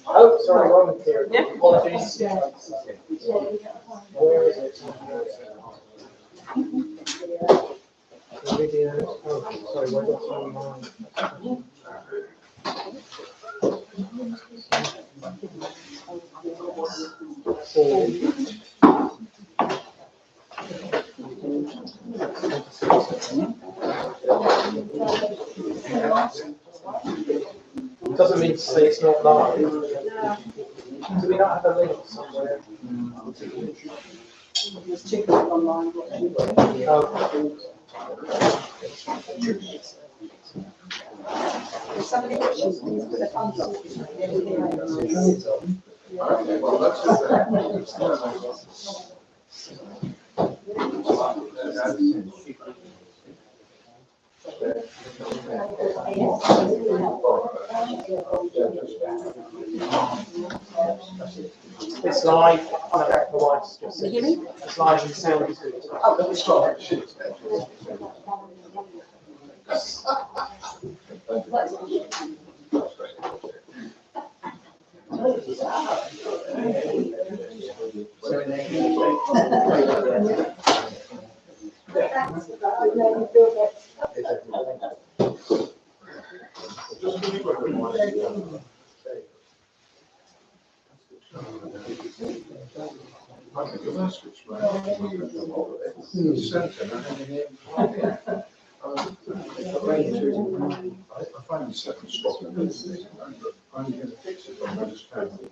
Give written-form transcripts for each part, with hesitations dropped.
Oh, sorry, wrong here. Apologies. Where is it? The video. Oh, sorry, where got online? Doesn't mean to say it's not live. Do we not have a link somewhere? Just check it online. If somebody wishes, please put a thumbs up. It's live. Can you hear me? It's live and sound is good. Oh, it's fine. I find the second stop. I'm going to fix it when I just found it.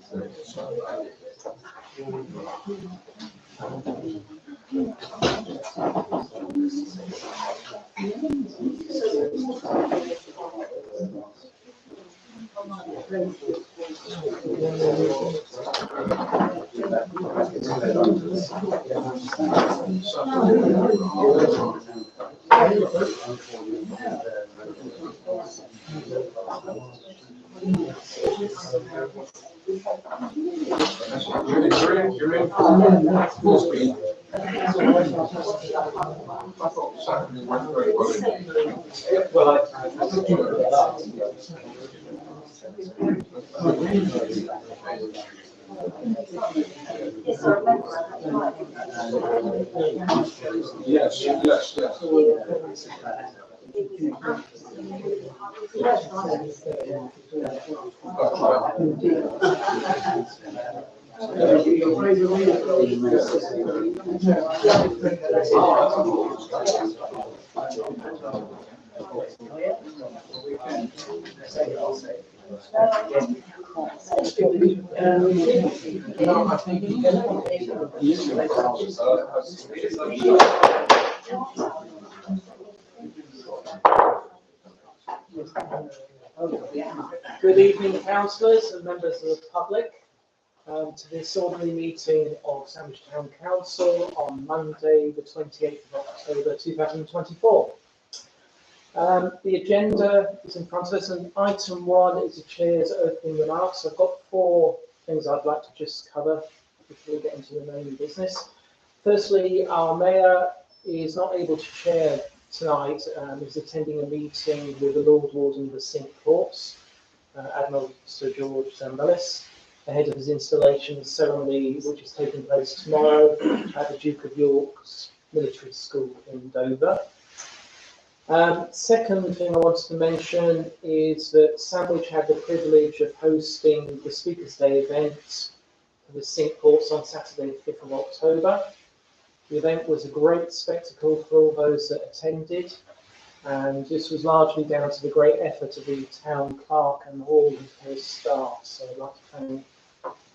You're in full speed. I thought Saturday went very well. Well, Yes, yes, yes. No, I think good evening, councillors and members of the public, to this ordinary meeting of Sandwich Town Council on Monday, the 28th of October 2024. The agenda is in front of us, and item 1 is the chair's opening remarks. I've got 4 things I'd like to just cover before we get into the main business. Firstly, our mayor is not able to chair tonight. He's attending a meeting with the Lord Warden of the Cinque Ports, Admiral Sir George Zambellis, ahead of his installation ceremony, which is taking place tomorrow at the Duke of York's Military School in Dover. Second thing I wanted to mention is that Sandwich had the privilege of hosting the Speakers' Day event for the Cinque Ports on Saturday, the 5th of October. The event was a great spectacle for all those that attended, and this was largely down to the great effort of the town clerk and all of her staff. So I'd like to thank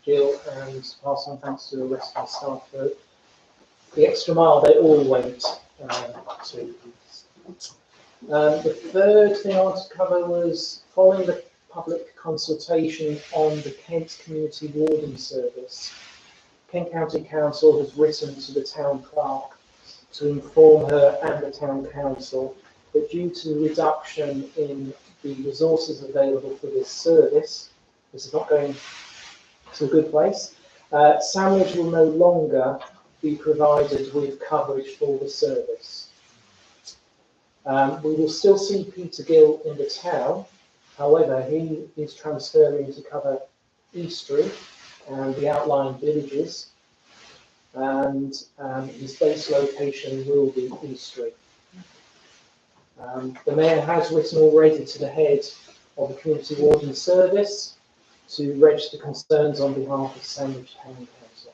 Jill and pass on thanks to the rest of the staff for the extra mile they all went to. The third thing I wanted to cover was following the public consultation on the Kent Community Warden Service. Kent County Council has written to the town clerk to inform her and the town council that due to the reduction in the resources available for this service, this is not going to a good place, Sandwich will no longer be provided with coverage for the service. We will still see Peter Gill in the town, however, he is transferring to cover Eastry and the outlying villages, and his base location will be Eastry. The Mayor has written already to the head of the Community Warden Service to register concerns on behalf of Sandwich Town Council.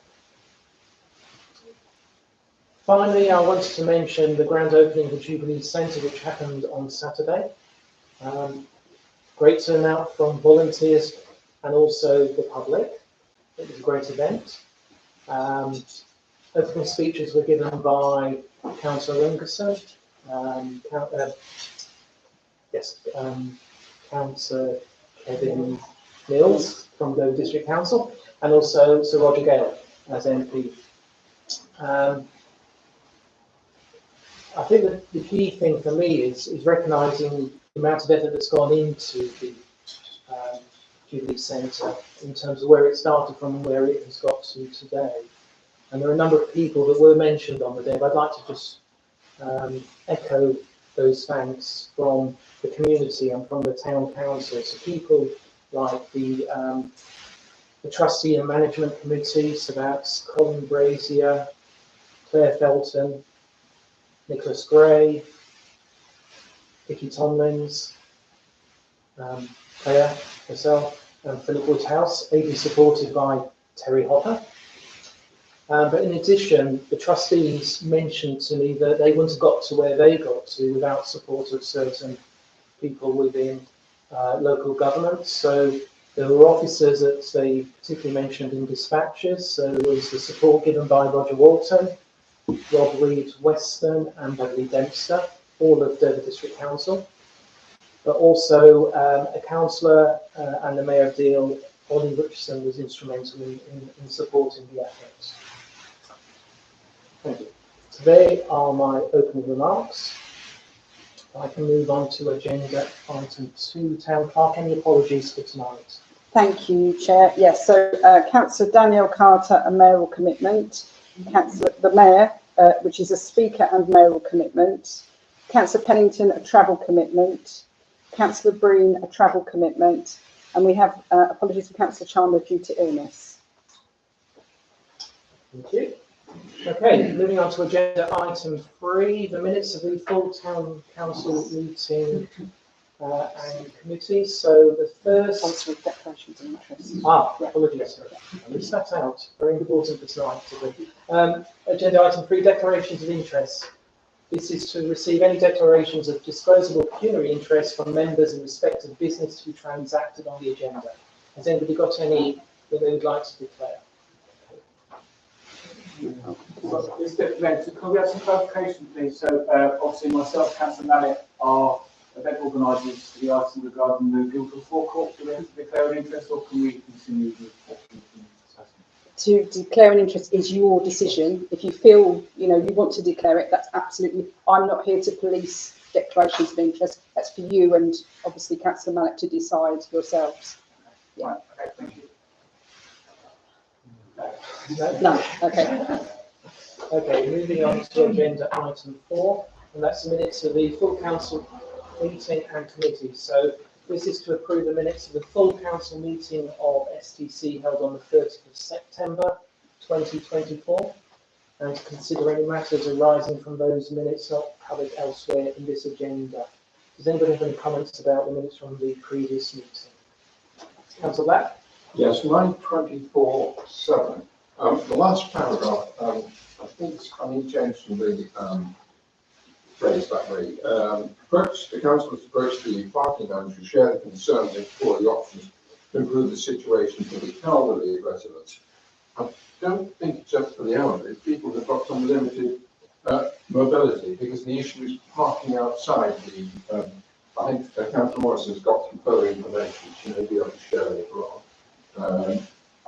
Finally, I wanted to mention the grand opening of the Jubilee Centre, which happened on Saturday. Great turnout from volunteers and also the public. It was a great event. Opening speeches were given by Councillor Ingerson, Councillor Kevin Mills from the District Council, and also Sir Roger Gale as MP. I think that the key thing for me is recognising the amount of effort that's gone into the Jubilee Centre in terms of where it started from and where it has got to today. And there are a number of people that were mentioned on the day, but I'd like to just echo those thanks from the community and from the town council. So people like the trustee and management committee, so that's Colin Brazier, Claire Felton, Nicholas Gray, Vicky Tomlins, Claire herself, and Philip Woodhouse, ably supported by Terry Hopper. But in addition, the trustees mentioned to me that they wouldn't have got to where they got to without support of certain people within local government. So there were officers that they particularly mentioned in dispatches. So there was the support given by Roger Walton, Rob Reed Weston and Beverly Dempster, all of Dover District Council. But also a councillor and the Mayor of Deal, Ollie Richardson, was instrumental in supporting the efforts. Thank you. So they are my opening remarks. I can move on to agenda item 2, Town Clerk. Any apologies for tonight? Thank you, Chair. Yes, so Councillor Danielle Carter, a mayoral commitment. Councillor the Mayor, which is a speaker and mayoral commitment. Councillor Pennington, a travel commitment. Councillor Breen, a travel commitment. And we have apologies for Councillor Chandler due to illness. Thank you. Okay, moving on to agenda item 3, the minutes of the full town council meeting and committees. So the first... Councillor declarations of interest. Apologies. I missed that out. Very important for tonight. Agenda item 3, declarations of interest. This is to receive any declarations of disposable pecuniary interest from members in respect of business to be transacted on the agenda. Has anybody got any that they would like to declare? Can we have some clarification, please? So, obviously, myself, Councillor Mallet, are event organisers for the item regarding the Guildhall Forecourt. Do we have to declare an interest, or can we continue with To declare an interest is your decision. If you feel you want to declare it, that's absolutely. I'm not here to police declarations of interest. That's for you and obviously Councillor Mallet to decide yourselves. Yeah. Right, okay, thank you. No. Okay. Okay, moving on to agenda item 4, and that's the minutes of the full council meeting and committee. So this is to approve the minutes of the full council meeting of STC held on the 30th of September 2024. and to consider any matters arising from those minutes not covered elsewhere in this agenda. Does anybody have any comments about the minutes from the previous meeting? Councillor Black? Yes, 924(7). The last paragraph, I think James from the phrase that way. The council has approached the parking owners to share the concerns and explore the options to improve the situation for the elderly residents. I don't think it's just for the elderly, it's people who've got some limited mobility, because the issue is parking outside the, I think Councillor Morris has got some further information, she may be able to share later on.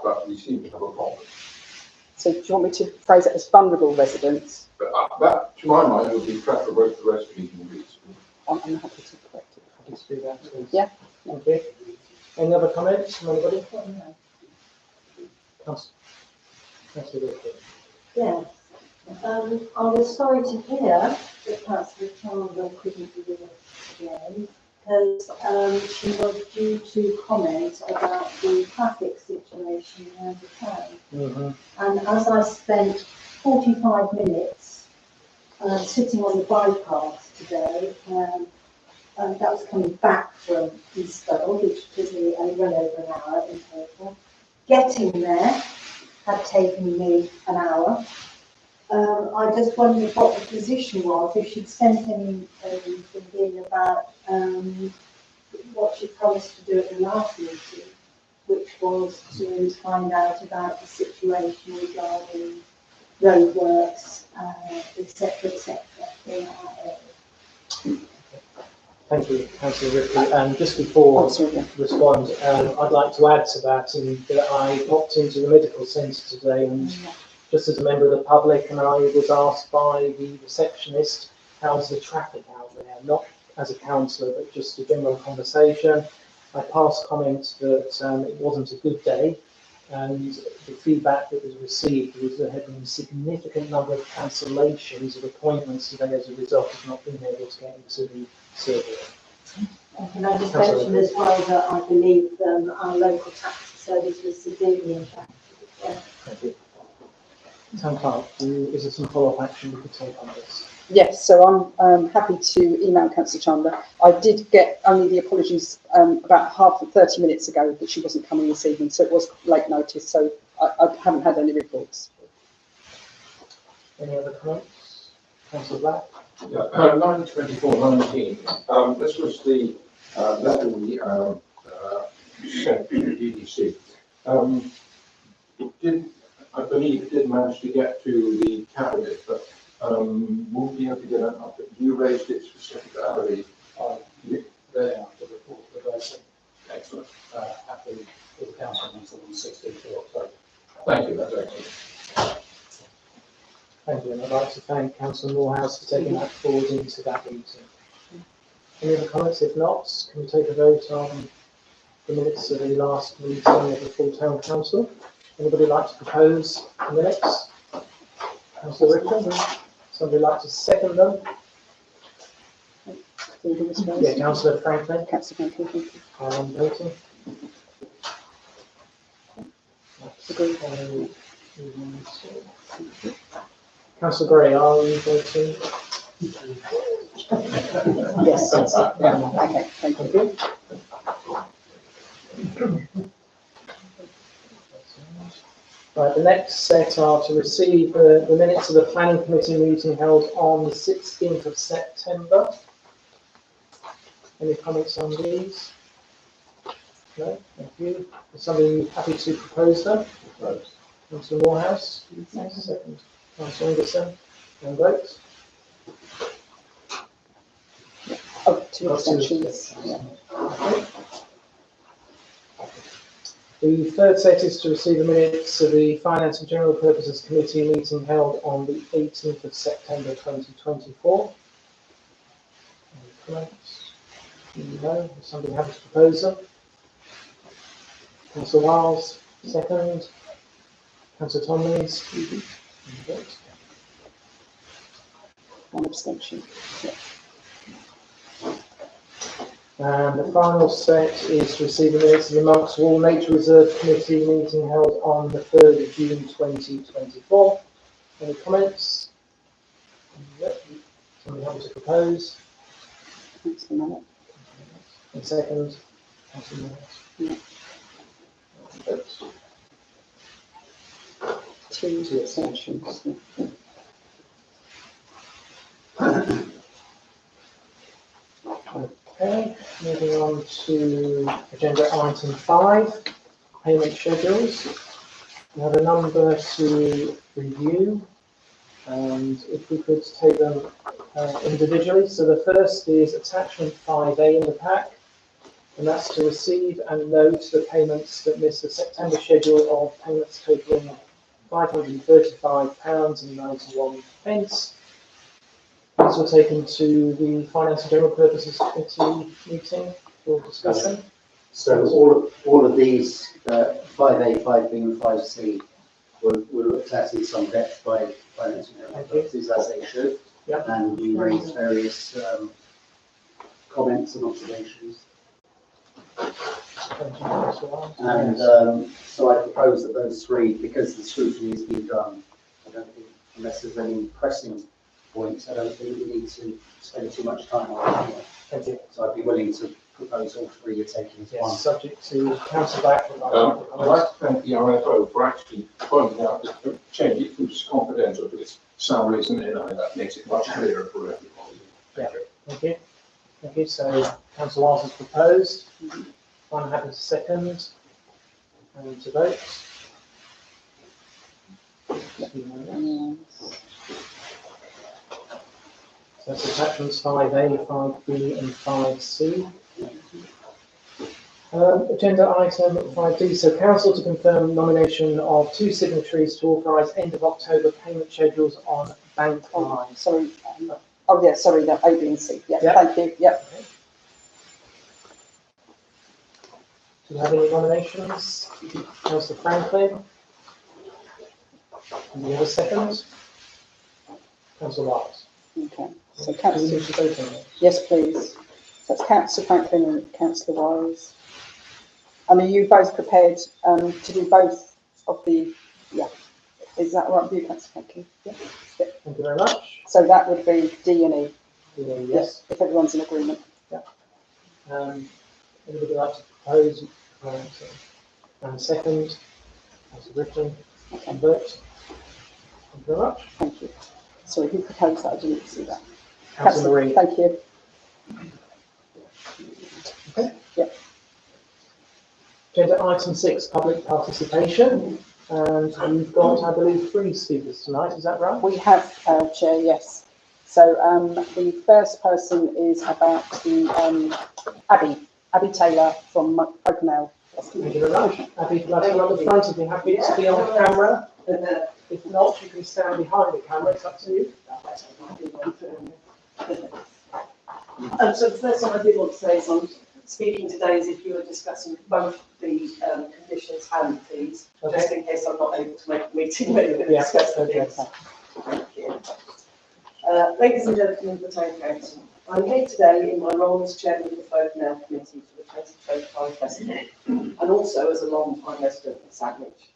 But we seem to have a problem. So do you want me to phrase it as vulnerable residents? But that, to my mind, would be preferable if the rest of you can read. I'm happy to correct it. Happy to do that, please. Yeah. Thank you. Any other comments from anybody? Councillor Ripley. Yes. I was sorry to hear that Councillor Chandler couldn't be with us again, because she was due to comment about the traffic situation around the town. And as I spent 45 minutes sitting on the bypass today, and that was coming back from Eastbourne, which took me well over an hour in total. Getting there had taken me an hour. I just wondered what the position was, if she'd sent anything in about what she promised to do at the last meeting, which was to find out about the situation regarding roadworks, etc., in our area. Thank you, Councillor Ripley. Just before I respond, I'd like to add to that in that I popped into the medical centre today, and just as a member of the public, and I was asked by the receptionist, how's the traffic out there? Not as a councillor, but just a general conversation. I passed comment that it wasn't a good day, and the feedback that was received was there had been a significant number of cancellations of appointments today as a result of not being able to get into the surgery. Can I just mention as well that I believe our local taxi service was severely impacted. Thank you. Town Clerk, is there some follow-up action we could take on this? Yes, so I'm happy to email Councillor Chandler. I did get only the apologies about 30 minutes ago that she wasn't coming this evening, so it was late notice, so I haven't had any reports. Any other comments? Councillor Black? Yeah, 924(19). This was the letter we sent to the DDC. It did, I believe it did manage to get to the cabinet, but won't be able to get an update. You raised it specifically, I believe. There, the report reversing Excellent. at the council meeting on 16th of October. Thank you, that's excellent. Thank you, and I'd like to thank Councillor Moorhouse for taking that forward into that meeting. Any other comments? If not, can we take a vote on the minutes of the last meeting of the full town council? Anybody like to propose the minutes? Councillor Ripley? Somebody like to second them? Yeah, Councillor Franklin. Councillor Franklin, thank you. Voting. Agreed. Councillor Gray, are you voting? Yes, yeah, okay, thank you. Right, the next set are to receive the minutes of the planning committee meeting held on the 16th of September. Any comments on these? No, thank you. Is somebody happy to propose them? Councillor Moorhouse? Second. Councillor Anderson? And vote? Oh, two abstentions. Yeah. Okay. The third set is to receive the minutes of the Finance and General Purposes Committee meeting held on the 18th of September 2024. Any comments? No. Is somebody happy to propose them? Councillor Wiles, second. Councillor Tomlins. One abstention. Yeah. And the final set is to receive the minutes of the Monks Wall Nature Reserve Committee meeting held on the 3rd of June 2024. Any comments? Yep. Somebody happy to propose? Councillor Mallet. And second, Councillor Moore. Votes. 2 abstentions. Okay, moving on to agenda item 5, payment schedules. We have a number to review, and if we could take them individually. So the first is attachment 5A in the pack, and that's to receive and note the payments that miss the September schedule of payments totaling £535.91. These were taken to the Finance and General Purposes Committee meeting for discussion. So all of these, 5A, 5B and 5C, were looked at in some depth by Finance and General Purposes, as they should. Yep. And we raised various comments and observations. Thank you, Councillor Lyons. And so I propose that those three, because the scrutiny has been done, I don't think, unless there's any pressing points, I don't think we need to spend too much time on it anyway. Thank you. So I'd be willing to propose all three are taken as one. Yes, subject to Councillor Back. I'd like to thank the RFO for actually pointing out that to change it from just confidential to its salaries and NI. That makes it much clearer for everybody. Yeah. Thank you. Thank you. So Councillor Lyons has proposed. I'm happy to second. And to vote. So that's attachments 5A, 5B and 5C. Agenda item 5D, so council to confirm nomination of 2 signatories to authorise end of October payment schedules on bank lines. Sorry. Oh, yeah, sorry, the A, B and C. Yeah, Yeah. thank you. Yeah. Okay. Do you have any nominations? Councillor Franklin? Do you have a second? Councillor Lyons? Okay. So Do we Councillor, need to vote on it? yes, please. That's Councillor Franklin and Councillor Wise. And are you both prepared to do both of the, yeah, is that all right with you, Councillor Franklin? Yeah. Thank you very much. So that would be D and E, Yes. if everyone's in agreement. Anybody like to propose? And second, Councillor Griffin, and vote. Thank you very much. Thank you. Sorry, who proposed that? I didn't see that. Councillor Marie. Thank you. Okay. Yeah. Agenda item 6, public participation. And we've got, I believe, 3 speakers tonight. Is that right? We have, Chair, yes. So the first person is about the Abby Taylor from Oakenale. Thank you very much. Abby, if you'd like to come up the front, if you're happy to be on camera. If not, you can stand behind the camera. It's up to you. So the first thing I did want to say is I'm speaking today as if you were discussing both the conditions and fees, just in case I'm not able to make a meeting where you're going to discuss the fees. Thank you. Ladies and gentlemen of the Town Council, I'm here today in my role as chairman of the Oakenale Committee for the 2025 Festival and also as a long-time resident of Sandwich.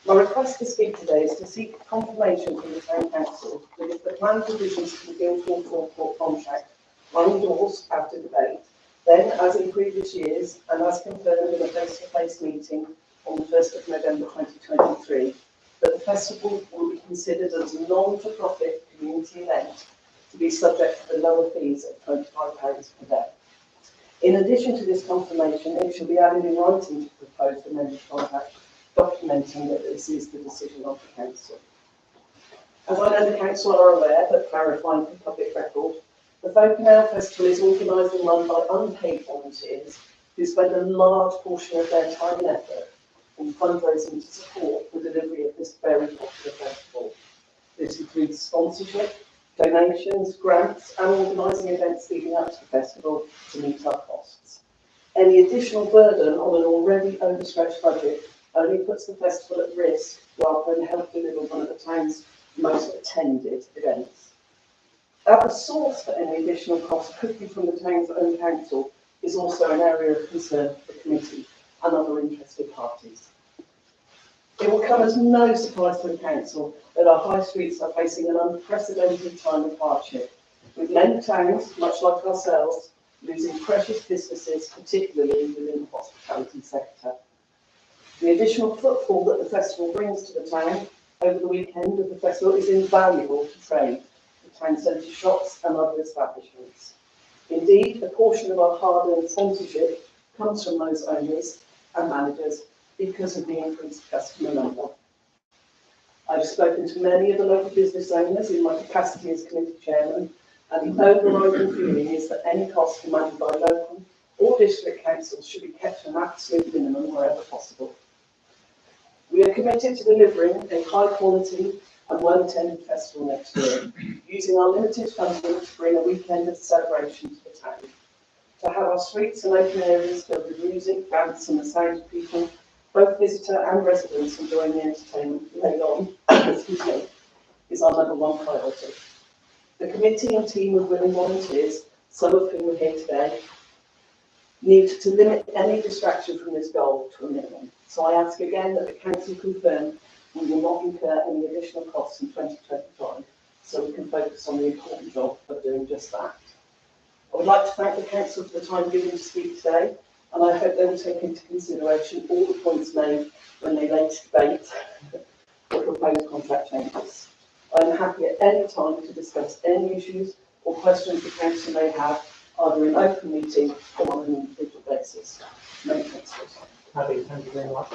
My request to speak today is to seek confirmation from the Town Council that if the planned provisions for the Guildhall forecourt contract are endorsed after debate, then, as in previous years, and as confirmed in a face-to-face meeting on the 1st of November 2023, that the festival will be considered as a non-for-profit community event to be subject to the lower fees of £25 per day. In addition to this confirmation, it shall be added in writing to the proposed amended contract, documenting that this is the decision of the council. As I know the council are aware, but clarifying for public record, the Oakenale Festival is organised and run by unpaid volunteers who spend a large portion of their time and effort in fundraising to support the delivery of this very popular festival. This includes sponsorship, donations, grants, and organising events leading up to the festival to meet our costs. Any additional burden on an already overstretched budget only puts the festival at risk rather than help deliver one of the town's most attended events. At the source for any additional cost could be from the town's own council is also an area of concern for the committee and other interested parties. It will come as no surprise to the council that our high streets are facing an unprecedented time of hardship, with many towns, much like ourselves, losing precious businesses, particularly within the hospitality sector. The additional footfall that the festival brings to the town over the weekend of the festival is invaluable to trade, the town centre shops and other establishments. Indeed, a portion of our hard-earned sponsorship comes from those owners and managers because of the increased customer number. I've spoken to many of the local business owners in my capacity as committee chairman, and the overriding feeling is that any costs demanded by local or district councils should be kept to an absolute minimum wherever possible. We are committed to delivering a high quality and well-attended festival next year, using our limited funding to bring a weekend of celebration to the town. To have our streets and open areas filled with music, dance and the sound of people, both visitor and residents enjoying the entertainment laid on, excuse me, is our #1 priority. The committee and team of willing volunteers, some of whom are here today, need to limit any distraction from this goal to a minimum. So I ask again that the council confirm we will not incur any additional costs in 2025, so we can focus on the important job of doing just that. I would like to thank the council for the time given to speak today, and I hope they will take into consideration all the points made when they later debate the proposed contract changes. I am happy at any time to discuss any issues or questions the council may have, either in open meeting or on an individual basis. Many thanks. Abby, thank you very much.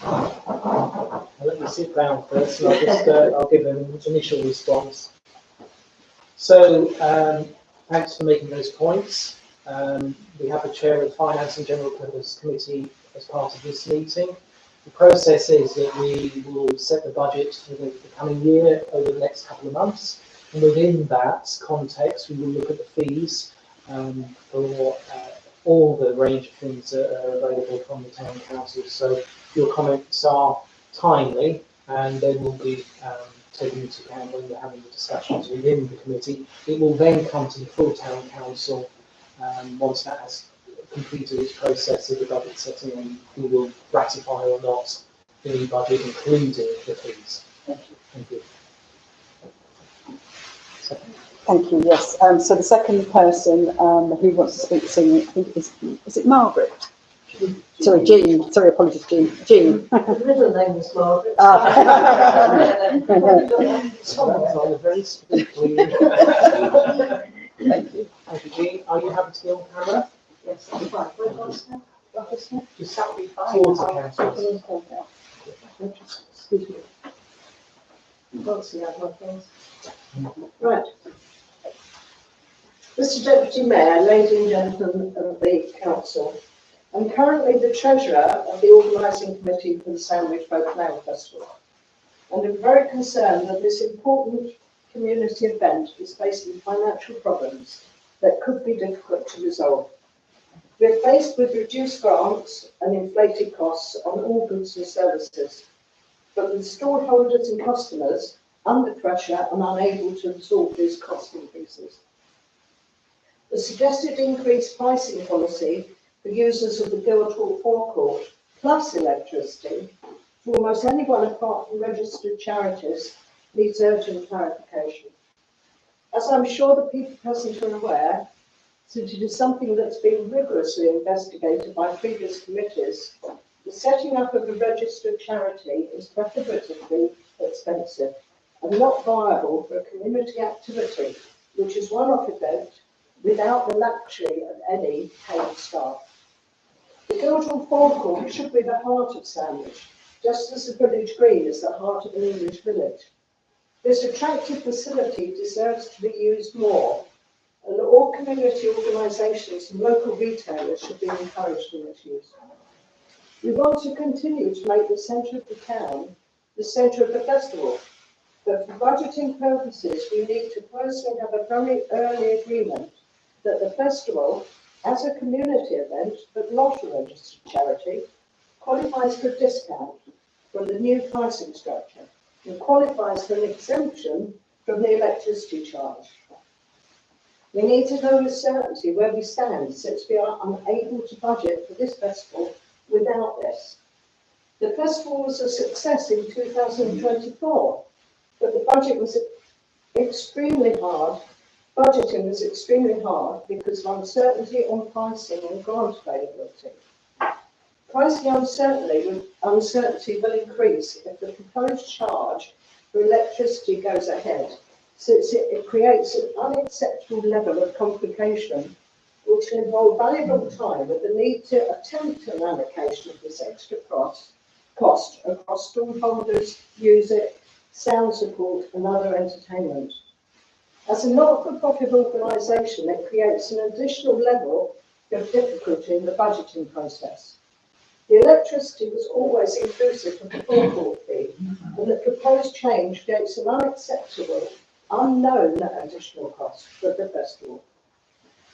I'll let you sit down first, and I'll give an initial response. So, thanks for making those points. We have the chair of the Finance and General Purpose Committee as part of this meeting. The process is that we will set the budget for the coming year over the next couple of months, and within that context, we will look at the fees for all the range of things that are available from the town council. So your comments are timely, and they will be taken into account when we're having the discussions within the committee. It will then come to the full town council once that has completed its process of the budget setting, and we will ratify or not the new budget, including the fees. Thank you. Thank you. Thank you, yes. So the second person who wants to speak to me, I think is it Margaret? Sorry, Jean. Sorry, apologies, Jean. Jean. The middle name is Margaret. Someone's on a very speakly. Thank you. Thank you, Jean. Are you happy to be on camera? Yes, I'm fine. Just towards the council. Excuse me. Can't see out my face. Right. Mr Deputy Mayor, ladies and gentlemen of the council, I'm currently the treasurer of the organising committee for the Sandwich Folk Nail Festival, and I'm very concerned that this important community event is facing financial problems that could be difficult to resolve. We're faced with reduced grants and inflated costs on all goods and services, but with stallholders and customers under pressure and unable to absorb these cost increases. The suggested increased pricing policy for users of the Guildhall forecourt plus electricity for almost anyone apart from registered charities needs urgent clarification. As I'm sure the people present are aware, since it is something that's been rigorously investigated by previous committees, the setting up of a registered charity is prohibitively expensive and not viable for a community activity, which is one-off event without the luxury of any paid staff. The Guildhall forecourt should be the heart of Sandwich, just as the village green is the heart of an English village. This attractive facility deserves to be used more, and all community organisations and local retailers should be encouraged in its use. We want to continue to make the centre of the town the centre of the festival, but for budgeting purposes, we need to firstly have a very early agreement that the festival, as a community event, but not a registered charity, qualifies for a discount from the new pricing structure and qualifies for an exemption from the electricity charge. We need to know with certainty where we stand, since we are unable to budget for this festival without this. The festival was a success in 2024, but the budget was extremely hard. Budgeting was extremely hard because of uncertainty on pricing and grant availability. Pricing uncertainty will increase if the proposed charge for electricity goes ahead, since it creates an unacceptable level of complication, which will involve valuable time with the need to attempt an allocation of this extra cost across stall holders, music, sound support and other entertainment. As a not-for-profit organisation, it creates an additional level of difficulty in the budgeting process. The electricity was always inclusive of the forecourt fee, and the proposed change creates an unacceptable, unknown additional cost for the festival.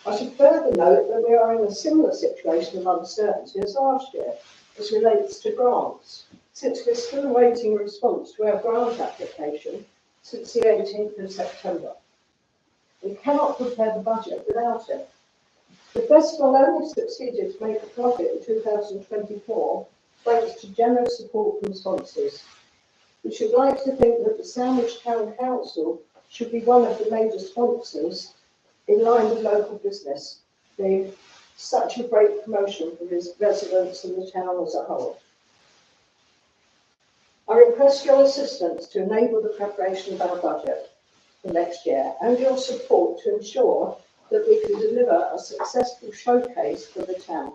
I should further note that we are in a similar situation of uncertainty as last year, as relates to grants, since we're still awaiting a response to our grant application since the 18th of September. We cannot prepare the budget without it. The festival only succeeded to make a profit in 2024 thanks to generous support from sponsors. We should like to think that the Sandwich Town Council should be one of the major sponsors in line with local business, being such a great promotion for residents and the town as a whole. I request your assistance to enable the preparation of our budget for next year and your support to ensure that we can deliver a successful showcase for the town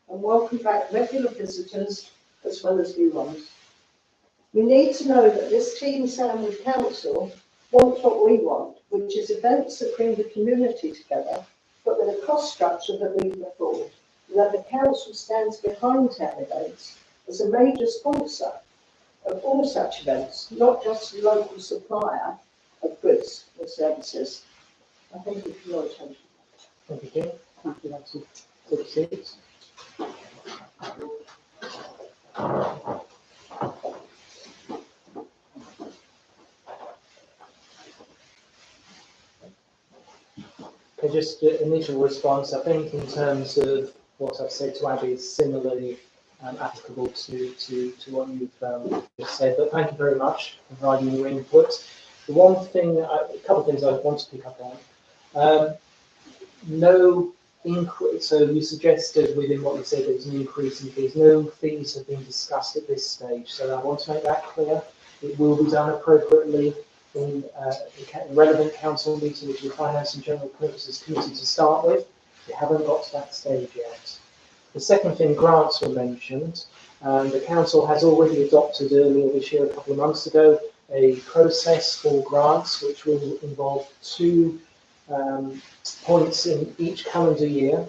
and welcome back regular visitors as well as new ones. We need to know that this Team Sandwich Council wants what we want, which is events that bring the community together, but with a cost structure that we can afford, and that the council stands behind town events as a major sponsor of all such events, not just a local supplier of goods or services. I thank you for your attention. Thank you, Jim. Thank you, that's good seats. Okay, just the initial response, I think in terms of what I've said to Abby is similarly applicable to what you've just said, but thank you very much for providing your input. The one thing, a couple of things I want to pick up on. No increase, so you suggested within what you said there was an increase in fees. No fees have been discussed at this stage, so I want to make that clear. It will be done appropriately in the relevant council meeting, which is the Finance and General Purposes Committee to start with. We haven't got to that stage yet. The second thing, grants were mentioned. The council has already adopted earlier this year, a couple of months ago, a process for grants, which will involve two points in each calendar year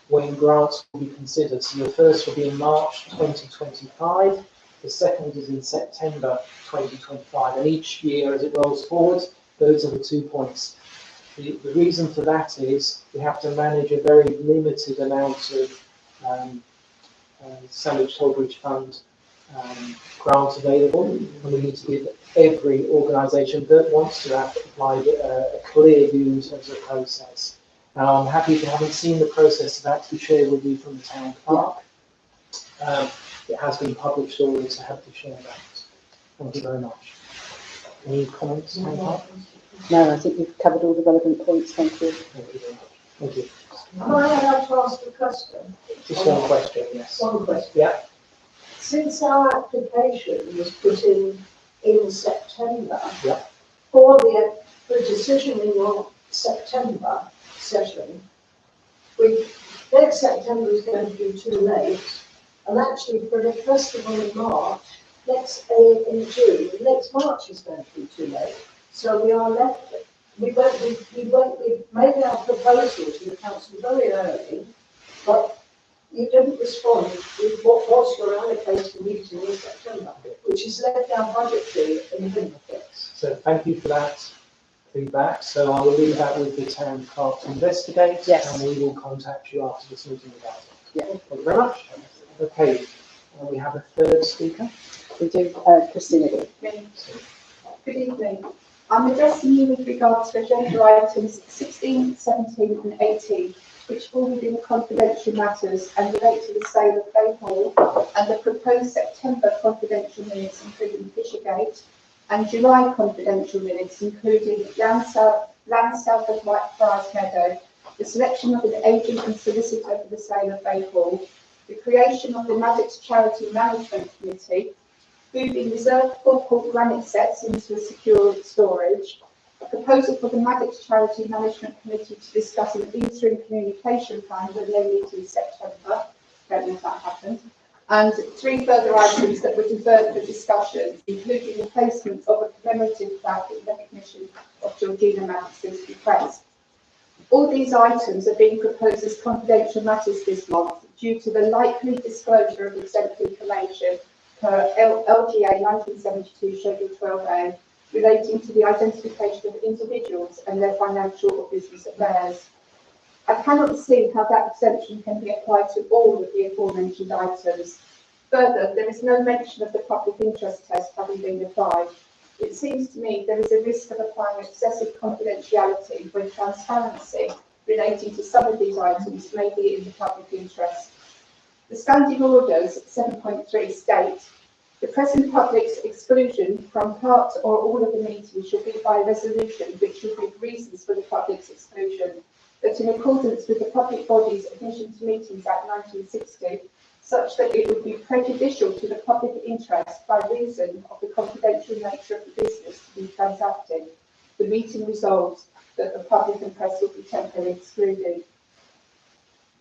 when grants will be considered. So the first will be in March 2025, the second is in September 2025, and each year as it rolls forward, those are the 2 points. The reason for that is we have to manage a very limited amount of Sandwich Tollbridge Fund grants available, and we need to give every organisation that wants to apply a clear view in terms of the process. Now, I'm happy if you haven't seen the process of that to be shared with you from the town clerk. It has been published already, so happy to share that. Thank you very much. Any comments, town clerk? No, I think you've covered all the relevant points. Thank you. Thank you very much. Thank you. Am I allowed to ask a question? Just one question, yes. One question. Yeah. Since our application was put in September, Yeah. for the decision in your September session, next September is going to be too late, and actually for the festival in March, in June, next March is going to be too late. So we are left. We made our proposal to the council very early, but you didn't respond with what was your allocated meeting in September, which has left our budgetary in limbo. So thank you for that feedback. So I will leave that with the town clerk to investigate, Yes. and we will contact you after this meeting about it. Yeah. Thank you very much. Okay, we have a third speaker. We do, Christina. Good evening. I'm addressing you with regards to agenda items 16, 17 and 18, which fall within confidential matters and relate to the sale of Bay Hall, and the proposed September confidential minutes including Fishergate, and July confidential minutes including land south of Whitefriars Meadow, the selection of an agent and solicitor for the sale of Bay Hall, the creation of the Maddox Charity Management Committee, moving reserved forecourt granite sets into a secure storage, a proposal for the Maddox Charity Management Committee to discuss an interim communication plan when they meet in September. Don't know if that happened. And 3 further items that were deferred for discussion, including the placement of a commemorative plaque in recognition of Georgina Maddox's bequest. All these items are being proposed as confidential matters this month due to the likely disclosure of exempt information per LGA 1972 Schedule 12A relating to the identification of individuals and their financial or business affairs. I cannot see how that exemption can be applied to all of the aforementioned items. Further, there is no mention of the public interest test having been applied. It seems to me there is a risk of applying excessive confidentiality when transparency relating to some of these items may be in the public interest. The standing orders 7.3 state, the present public's exclusion from part or all of the meeting shall be by resolution which shall give reasons for the public's exclusion, that in accordance with the Public Bodies Admission to Meetings Act 1960, such that it would be prejudicial to the public interest by reason of the confidential nature of the business to be transacted, the meeting resolves that the public and press will be temporarily excluded.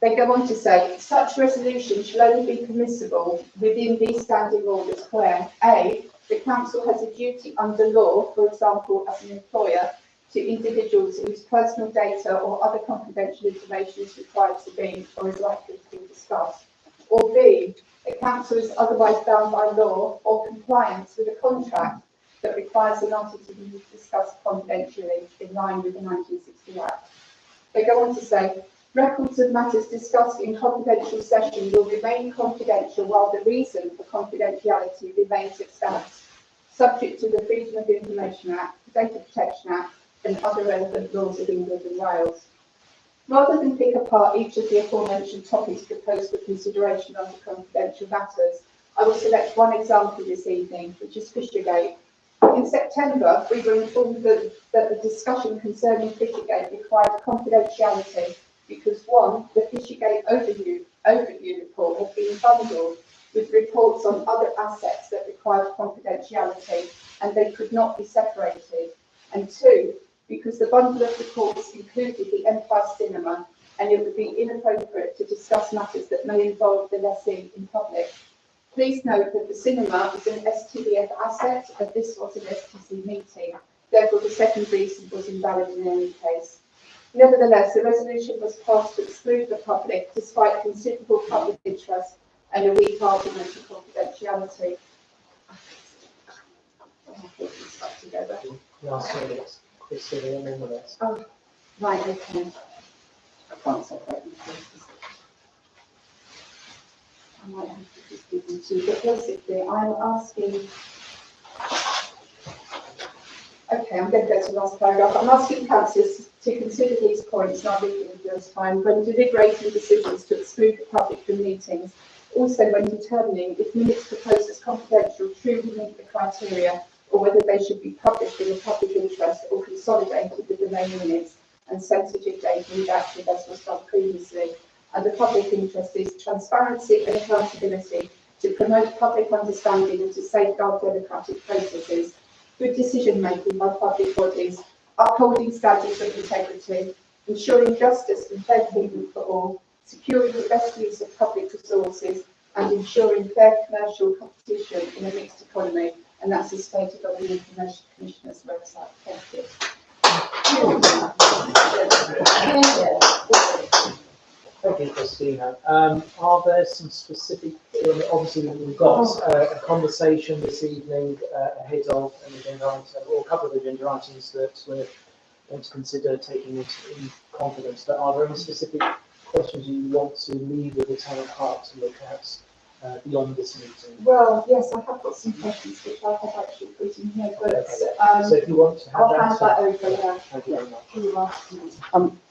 They go on to say, such resolution shall only be permissible within these standing orders where, A, the council has a duty under law, for example, as an employer, to individuals whose personal data or other confidential information is required to be or is likely to be discussed, or B, the council is otherwise bound by law or compliance with a contract that requires the matter to be discussed confidentially in line with the 1960 Act. They go on to say, records of matters discussed in confidential session will remain confidential while the reason for confidentiality remains extant, subject to the Freedom of Information Act, Data Protection Act, and other relevant laws of England and Wales. Rather than pick apart each of the aforementioned topics proposed for consideration under confidential matters, I will select one example this evening, which is Fishergate. In September, we were informed that the discussion concerning Fishergate required confidentiality because, one, the Fishergate overview report had been bundled with reports on other assets that required confidentiality and they could not be separated, and two, because the bundle of reports included the Empire Cinema and it would be inappropriate to discuss matters that may involve the lessee in public. Please note that the cinema is an STBF asset and this was an STC meeting, therefore the second reason was invalid in any case. Nevertheless, the resolution was passed to exclude the public despite considerable public interest and a weak argument for confidentiality. Oh, right, okay. I can't separate them. I might have to just give them two, but basically I'm asking. Okay, I'm going to go to the last paragraph. I'm asking councillors to consider these points, and I'll read them in time, when deliberating decisions to exclude the public from meetings. Also, when determining if minutes proposed as confidential truly meet the criteria, or whether they should be published in the public interest or consolidated with the main minutes and sensitive data redacted as was done previously. And the public interest is transparency and accountability to promote public understanding and to safeguard democratic processes, good decision making by public bodies, upholding standards of integrity, ensuring justice and fair treatment for all, securing the best use of public resources, and ensuring fair commercial competition in a mixed economy. And that's as stated on the Information Commissioner's website. Thank you. Thank you, Christina. Are there some specific, obviously we've got a conversation this evening ahead of an agenda item, or a couple of agenda items that we're going to consider taking into confidence, but are there any specific questions you want to leave with the town clerk to look at beyond this meeting? Well, yes, I have got some questions which I have actually put in here, but okay. So if you want to have I'll hand that over. Yeah. Thank you very much.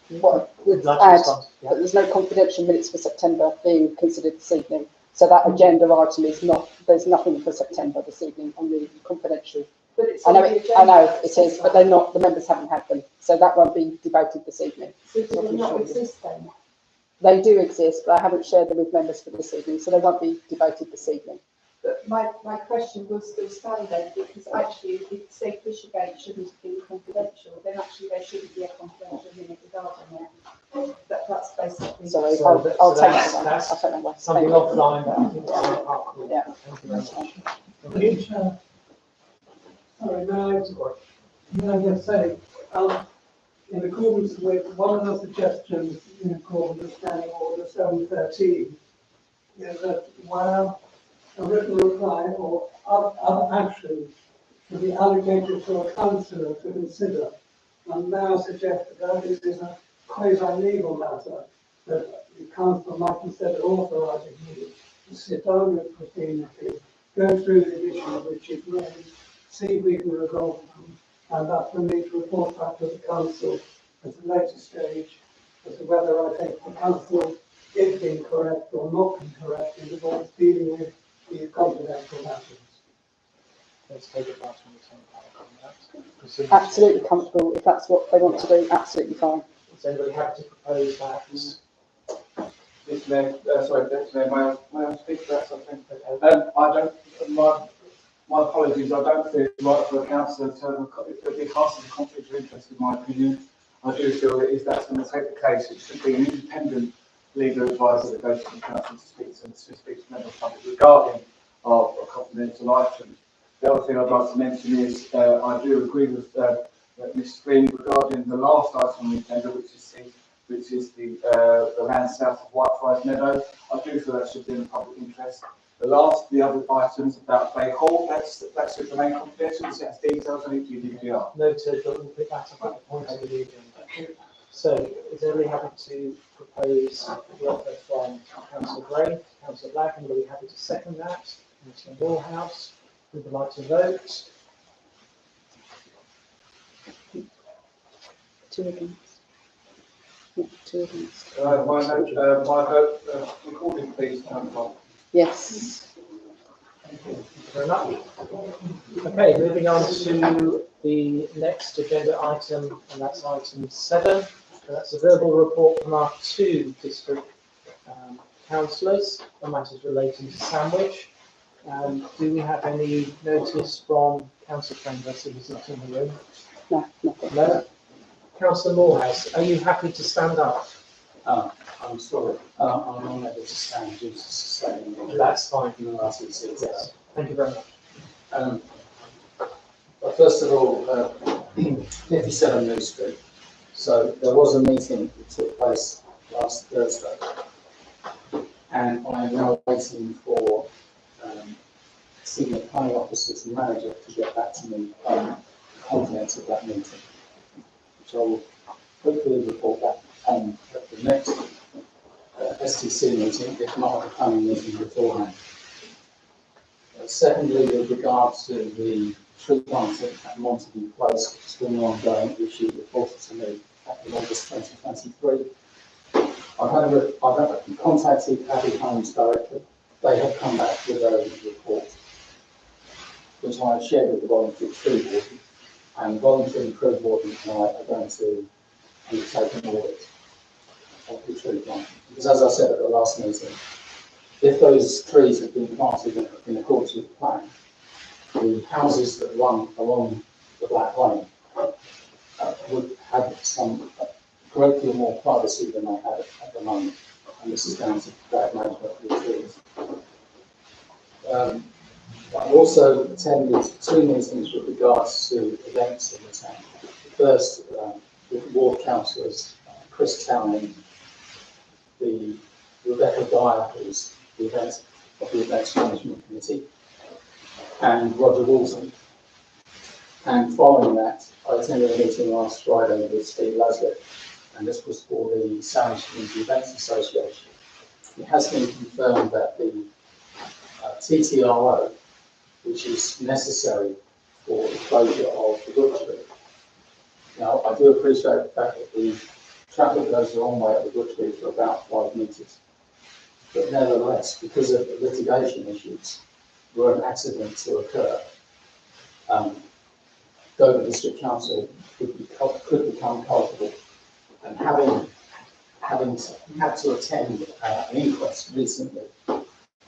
what Would would like to add respond? that Yeah. there's no confidential minutes for September being considered this evening. So that agenda item is not, there's nothing for September this evening on the confidential. But it's I on know, the agenda. I know it is, but they're not, the members haven't had them. So that won't be debated this evening. So do they not exist then? They do exist, but I haven't shared them with members for this evening, so they won't be debated this evening. But my question will still stand then, because actually, if say Fishergate shouldn't have been confidential, then actually there shouldn't be a confidential minute regarding it. That's basically. Sorry, So I'll that- I'll so take that's- that one. that's I'll take that one. Something Thank you. offline that I think is part of. Yeah. Thank you very much. Thank you. Sorry, may I just say, in accordance with one of the suggestions in accordance with Standing Order 713, is that where a written reply or other action should be allocated to a councillor to consider, and now suggest that this is a quasi-legal matter, that the councillor might instead of authorising you to sit down with Christina, go through the issues which you've raised, see if we can resolve them, and that for me to report back to the council at a later stage as to whether I think the council is being correct or not being correct in regards dealing with these confidential matters. Let's take it back on the same. Absolutely comfortable, if that's what they want to do, absolutely fine. Is anybody happy to propose that? Mr. Mayor, sorry, Deputy Mayor, may I speak to that something? Okay. I don't, my apologies, I don't feel it's right for a councillor to be cast as a conflict of interest, in my opinion. I do feel that if that's going to take the case, it should be an independent legal advisor that goes to the council to speak to members of the public regarding a confidential item. The other thing I'd like to mention is I do agree with Ms. Green regarding the last item on the agenda, which is the land south of Whitefriars Meadow. I do feel that should be in the public interest. The other items about Bay Hall, that should remain confidential, it has details on it, GDPR. Noted, but we'll pick that up at the point of the agenda. So, is everybody happy to propose the offer from Councillor Gray, Councillor Black, and are we happy to second that? Councillor Morehouse, who would like to vote? Two against. Yeah, two against. My vote, recording please, Councillor. Yes. Thank you very much. Okay, moving on to the next agenda item, and that's item 7. So that's a verbal report from our 2 district councillors on matters relating to Sandwich. Do we have any notice from Councillor Prendergast, who's not in the room? No, nothing. No? Councillor Morehouse, are you happy to stand up? I'm sorry, I'm unable to stand due to sustaining injury. That's fine. In the last 6 years. Yes. Thank you very much. But first of all, 57 New Street. So there was a meeting that took place last Thursday, and I am now waiting for senior planning officers and manager to get back to me on the contents of that meeting, which I will hopefully report back on at the next STC meeting, if not at the planning meeting beforehand. Secondly, with regard to the tree planting at Montague Place, which has been an ongoing issue reported to me back in August 2023. I've contacted Abbey Homes directly. They have come back with a report, which I have shared with the voluntary tree warden, and voluntary tree warden and I are going to undertake an audit of the tree planting. Because as I said at the last meeting, if those trees have been planted in accordance with the plan, the houses that run along the Black Lane would have some great deal more privacy than they have at the moment, and this is down to bad management of the trees. I also attended 2 meetings with regards to events in the town. The first with the ward councillors, Chris Townend, the Rebecca Dyer, who's the events management committee, and Roger Walton. And following that, I attended a meeting last Friday with Steve Laslett, and this was for the Sandwich Community Events Association. It has been confirmed that the TTRO, which is necessary for the closure of the Brook Street. Now, I do appreciate the fact that the traffic goes the wrong way at the butchery for about 5 metres. But nevertheless, because of the litigation issues, were an accident to occur, Dover District Council could become culpable. And having had to attend an inquest recently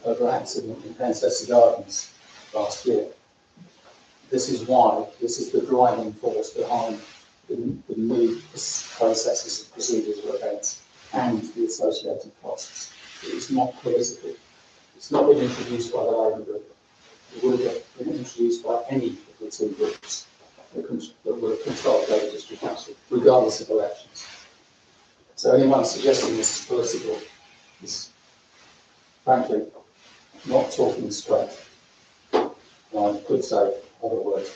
over an accident in Princess Gardens last year, this is the driving force behind the new processes and procedures for events and the associated costs. It is not political. It's not been introduced by the Labour Group. It would have been introduced by any of the two groups that would have controlled Dover District Council, regardless of elections. So anyone suggesting this is political is, frankly, not talking straight. I could say other words.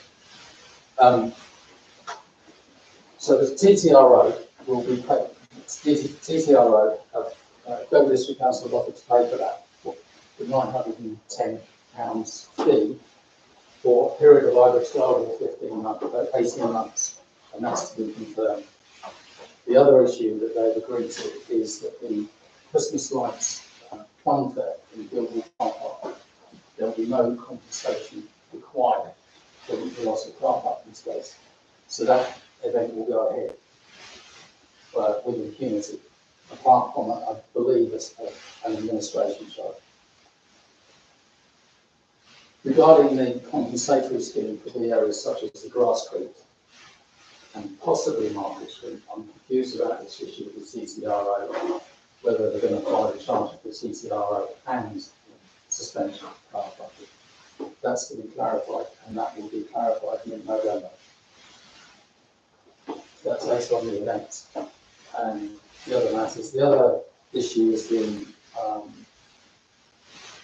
So the TTRO will be paid. TTRO, Dover District Council have offered to pay for that, the £910 fee for a period of either 12 or 15 months, 18 months, and that's to be confirmed. The other issue that they've agreed to is that the Christmas lights fun fair in Guildhall Car Park, there will be no compensation required for the loss of car parking space. So that event will go ahead with impunity, apart from, I believe, an administration charge. Regarding the compensatory scheme for the areas such as the Grass Creek and possibly Market Street, I'm confused about this issue with the CTRO, whether they're going to apply the charge of the CTRO and suspension of car parking. That's to be clarified, and that will be clarified in November. That's based on the events. And the other matters, the other issue has been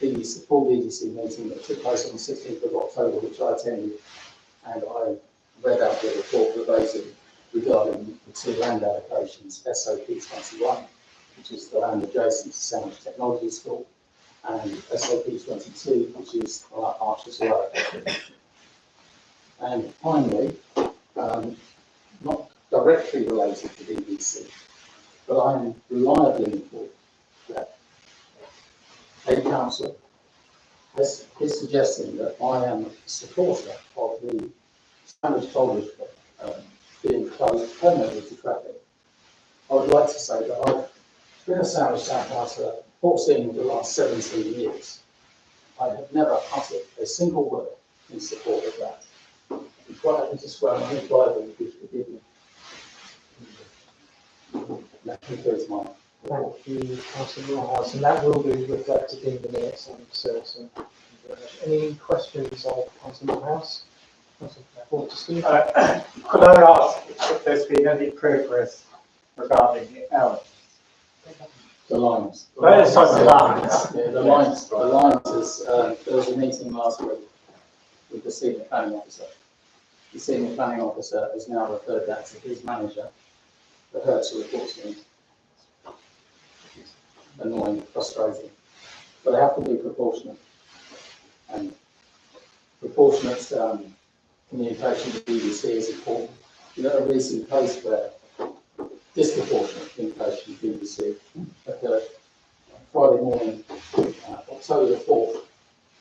the full BDC meeting that took place on the 16th of October, which I attended, and I read out the report verbatim regarding the two land allocations, SOP 21, which is the land adjacent to Sandwich Technology School, and SOP 22, which is Archers Road. And finally, not directly related to BBC, but I am reliably informed that a councillor is suggesting that I am a supporter of the Sandwich College being closed permanently to traffic. I would like to say that I've been a Sandwich Town councillor 14 of the last 17 years. I have never uttered a single word in support of that. I'm quite happy to swear on his Bible if you forgive me. That concludes my report. Thank you, Councillor Moorhouse, and that will be reflected in the minutes, I'm certain. Any questions of Councillor Moorhouse? Could I ask if there's been any progress regarding the L? The lines. The lines. Yeah, the lines is, there was a meeting last week with the senior planning officer. The senior planning officer has now referred that to his manager for her to report to me. Annoying, frustrating. But they have to be proportionate. And proportionate communication with BBC is important. You know, a recent case where disproportionate communication with BBC occurred Friday morning, October the 4th.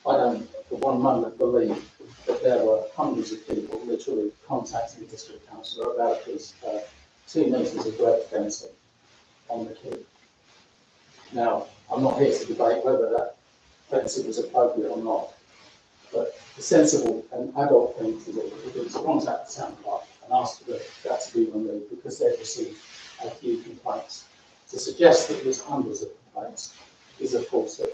I don't for one moment believe that there were hundreds of people literally contacting the district councillor about a piece of 2 metres of red fencing on the quay. Now, I'm not here to debate whether that fencing was appropriate or not, but the sensible and adult thing to do would be to contact the town clerk and ask for that to be removed because they've received a few complaints. To suggest that there's hundreds of complaints is a falsehood.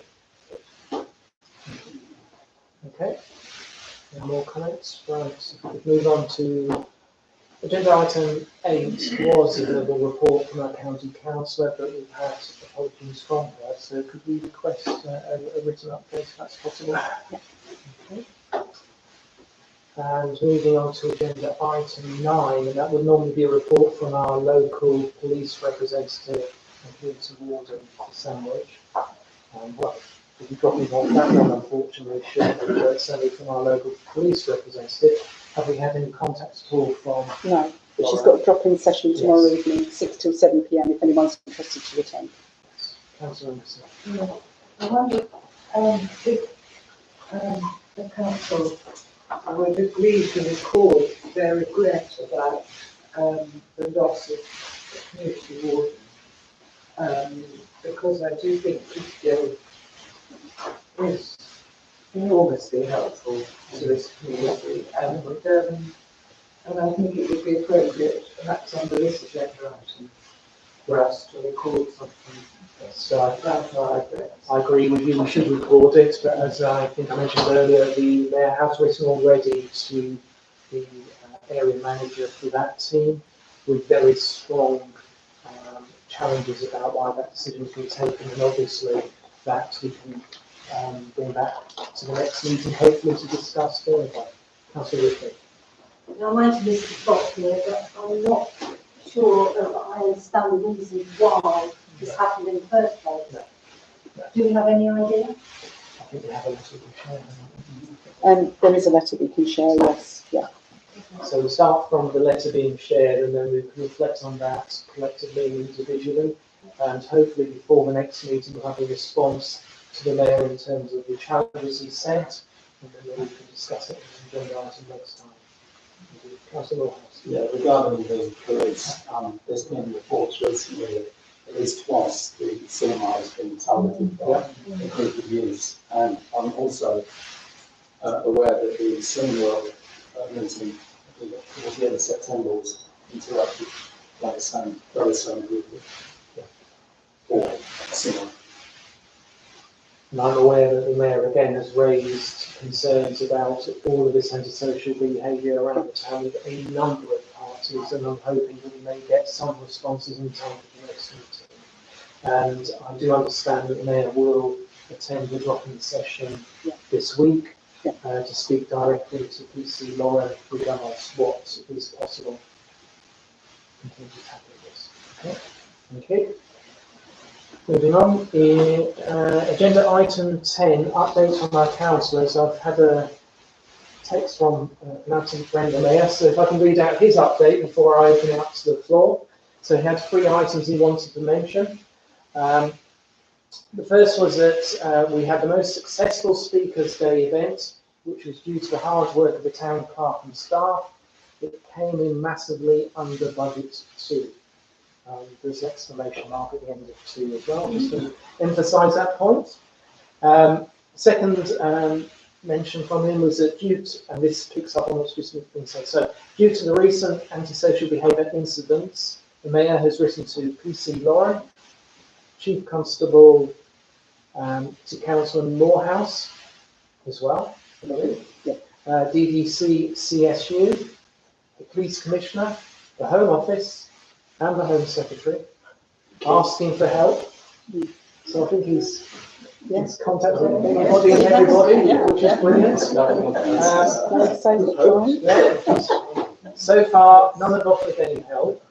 Okay. Any more comments? Right. We'll move on to agenda item 8 was a verbal report from our county councillor, but we've had apologies from her. So could we request a written update if that's possible? Okay. And moving on to agenda item 9, and that would normally be a report from our local police representative and police warden for Sandwich. Well, we probably want that one, unfortunately, shouldn't we? But certainly from our local police representative. Have we had any contact at all from No. which has got a drop-in session tomorrow evening, 6 till 7 p.m. if anyone's interested to attend. Councillor Anderson. I wonder if the council would agree to record their regret about the loss of the community warden, because I do think Christian is enormously helpful to this community, and I think it would be appropriate, perhaps under this agenda item, for us to record something. So I agree with you, we should record it, but as I think I mentioned earlier, the mayor has written already to the area manager for that team with very strong challenges about why that decision has been taken, and obviously that we can bring back to the next meeting, hopefully to discuss further. Councillor Ripley. Now, I might miss the spot here, but I'm not sure that I understand the reason why this happened in the first place. No. Do we have any idea? I think we have a letter we can share. There is a letter we can share, yes, yeah. So we start from the letter being shared, and then we can reflect on that collectively and individually, and hopefully before the next meeting we'll have a response to the mayor in terms of the challenges he set, and then we can discuss it in the agenda item next time. Councillor Moorhouse. Yeah, regarding the police, there's been reports recently that at least twice the cinema has been targeted by a group of youths, and I'm also aware that the Cineworld meeting towards the end of September was interrupted by the very same group of cinema. And I'm aware that the mayor again has raised concerns about all of this antisocial behaviour around the town with a number of parties, and I'm hoping that we may get some responses in time for the next meeting. And I do understand that the mayor will attend the drop-in session this week to speak directly to PC Lauren regards what is possible in terms of tackling this. Okay, thank you. Moving on, agenda item 10, update on our councillors. I've had a text from Mountain Brenda Mayor, so if I can read out his update before I open it up to the floor. So he had 3 items he wanted to mention. The first was that we had the most successful Speakers' Day event, which was due to the hard work of the town clerk and staff. It came in massively under budget too. There's an exclamation mark at the end of 2 as well, just to emphasise that point. Second mention from him was that and this picks up on what's just been said, so due to the recent antisocial behaviour incidents, the Mayor has written to PC Lauren, Chief Constable, to Councillor Moorhouse as well, I believe. DDC CSU, the Police Commissioner, the Home Office, and the Home Secretary, asking for help. So I think he's contacted anybody and everybody, which is brilliant. So far, none have offered any help,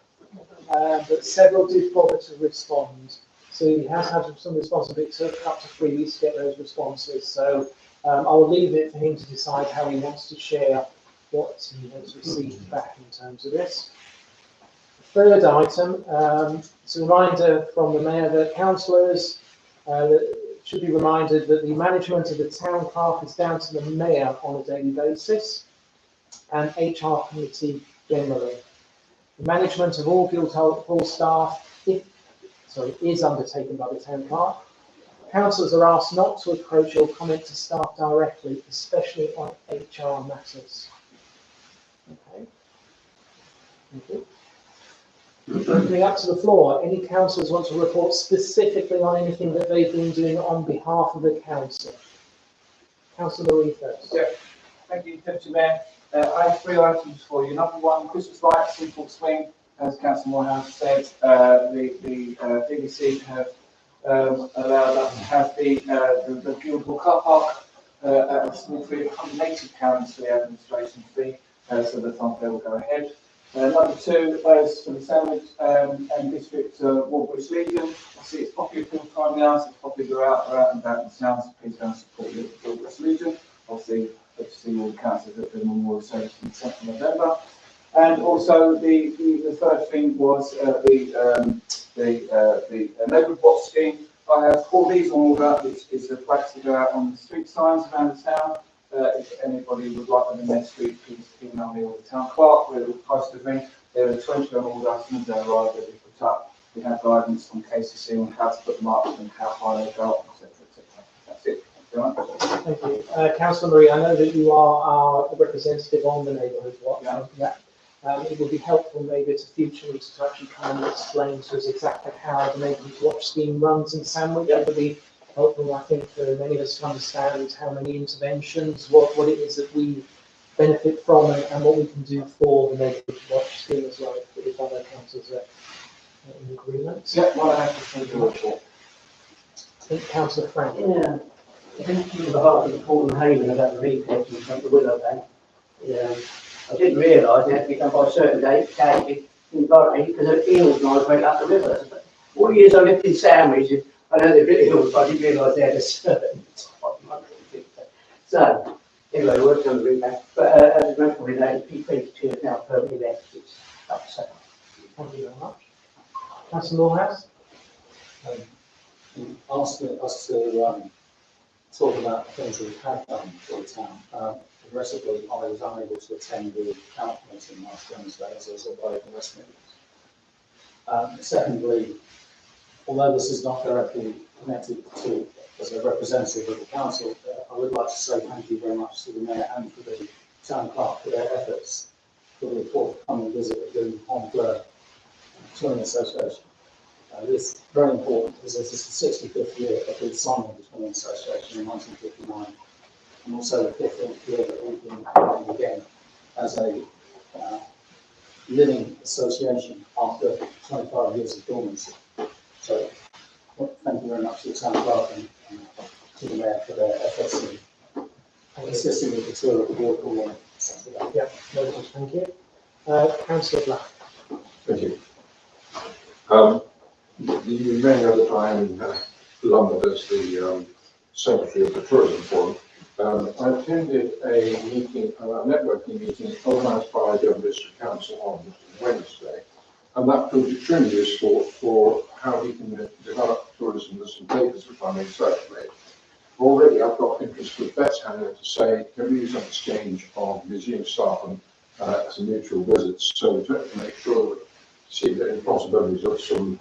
but several did bother to respond. So he has had some responses, but it took up to 3 weeks to get those responses. So I will leave it for him to decide how he wants to share what he has received back in terms of this. Third item, it's a reminder from the Mayor that councillors should be reminded that the management of the town clerk is down to the Mayor on a daily basis, and HR committee generally. The management of all Guildhall staff is undertaken by the town clerk. Councillors are asked not to approach or comment to staff directly, especially on HR matters. Okay. Thank you. Opening up to the floor, any councillors want to report specifically on anything that they've been doing on behalf of the council? Councillor Marie first. Yeah, thank you, Deputy Mayor. I have 3 items for you. Number 1, Christmas lights, Simple Swing. As Councillor Moorhouse said, the BBC have allowed us to have the Guildhall car park at a small fee of £180 for the administration fee, so the thumbnail will go ahead. Number 2 is for the Sandwich and District Walbridge Legion. I see it's popular full time now, so it's popular out and about in the sounds. Please go and support the Walbridge Legion. Obviously, hope to see all the councillors at the Memorial Service on the 7th of November. And also the third thing was the neighbourhood watch scheme. I have all these on order, which is the flags to go out on the street signs around the town. If anybody would like them in their street, please email me or the town clerk. We're close to me. There are 20 on order. As soon as they arrive, they'll be put up. We have guidance from KCC on how to put them up and how high they go up, etc., etc. That's it. Thank you very much. Thank you. Councillor Marie, I know that you are our representative on the neighbourhood watch. Yeah. It would be helpful maybe to future weeks to actually come and explain to us exactly how the neighbourhood watch scheme runs in Sandwich. It would be helpful, I think, for many of us to understand how many interventions, what it is that we benefit from, and what we can do for the neighbourhood watch scheme as well, if other councils are in agreement. Yeah, well, I have to send you a report. I think Councillor Frank. Yeah, I think on behalf of the Portland Haven about the report from the Willow Bank. Yeah, I didn't realise it had to be done by a certain date, because of eels migrate up the river. But all the years I lived in Sandwich, I know they're bit eels, but I didn't realise they had a certain time. So, anyway, I worked on the route back. But as a matter of fact, P22 is now permanently left. It's upset. Thank you very much. Councillor Morehouse. Asked us to talk about the things that we have done for the town. Regrettably, I was unable to attend the council meeting last Wednesday as I was away in West Midlands. Secondly, although this is not directly connected to as a representative of the council, I would like to say thank you very much to the mayor and to the town clerk for their efforts for the forthcoming visit of the Honfleur Touring Association. This is very important because this is the 65th year of the signing of the Touring Association in 1959, and also the 50th year that we've been having again as a living association after 25 years of dormancy. So, thank you very much to the town clerk and to the mayor for their efforts in assisting with the tour of the board all on Saturday. Yeah, very much, thank you. Councillor Black. Thank you. You may know that I am London as the Secretary of the Tourism Forum. I attended a meeting, a networking meeting organised by Durham District Council on Wednesday, and that proved extremely useful for how we can develop tourism as some papers which I may circulate. Already I've got interest with Bets Hangar to say, can we use an exchange of museum staff and as a mutual visits, so to make sure that see the possibilities of some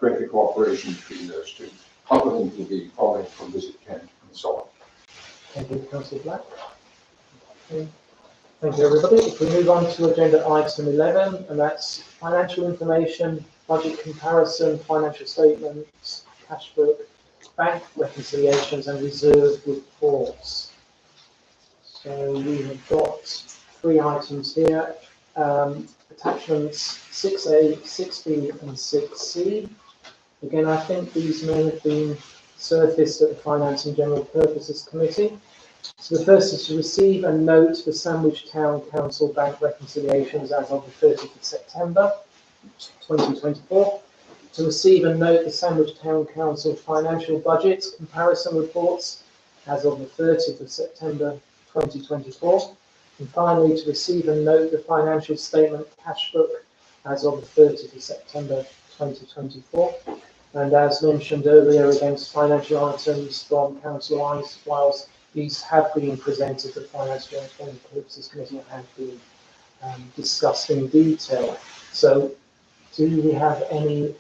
greater cooperation between those two, other than to be following from Visit Kent and so on. Thank you, Councillor Black. Okay. Thank you, everybody. If we move on to agenda item 11, and that's financial information, budget comparison, financial statements, cash book, bank reconciliations, and reserve reports. So we have got 3 items here. Attachments 6A, 6B, and 6C. Again, I think these may have been surfaced at the Finance and General Purposes Committee. So the first is to receive and note the Sandwich Town Council bank reconciliations as of the 30th of September 2024. To receive and note the Sandwich Town Council financial budget comparison reports as of the 30th of September 2024. And finally, to receive and note the financial statement cash book as of the 30th of September 2024. And as mentioned earlier, against financial items from Councillor Wiles, these have been presented to the Finance and General Purposes Committee and have been discussed in detail. So, do we have any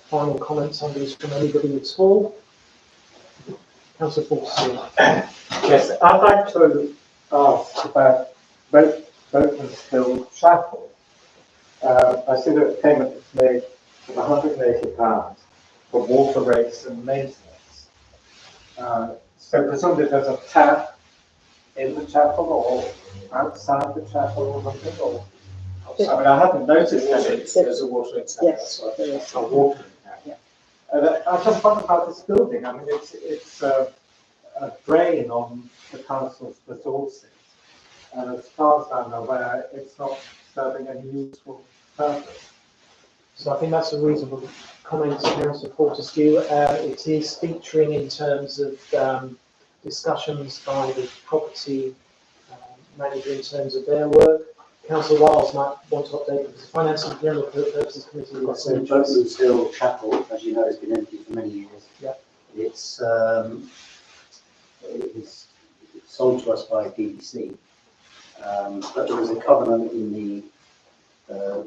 final comments on these from anybody at all? Councillor Fortescue. Yes, I'd like to ask about Boatman's Hill Chapel. I see that payment is made of £180 for water rates and maintenance. So presumably there's a tap in the chapel or outside the chapel or something, or I mean, I haven't noticed that There's a watering tank. Yes, That's right. it's a watering tank. I just wonder about this building. I mean, it's a drain on the council's resources, and as far as I'm aware, it's not serving any useful purpose. So I think that's a reasonable comment, Councillor Fortescue. It is featuring in terms of discussions by the property manager in terms of their work. Councillor Wiles might want to update because the Finance and General Purposes Committee has got some interest. Boatman's Hill Chapel, as you know, has been empty for many years. Yeah. It's sold to us by BBC, but there was a covenant in the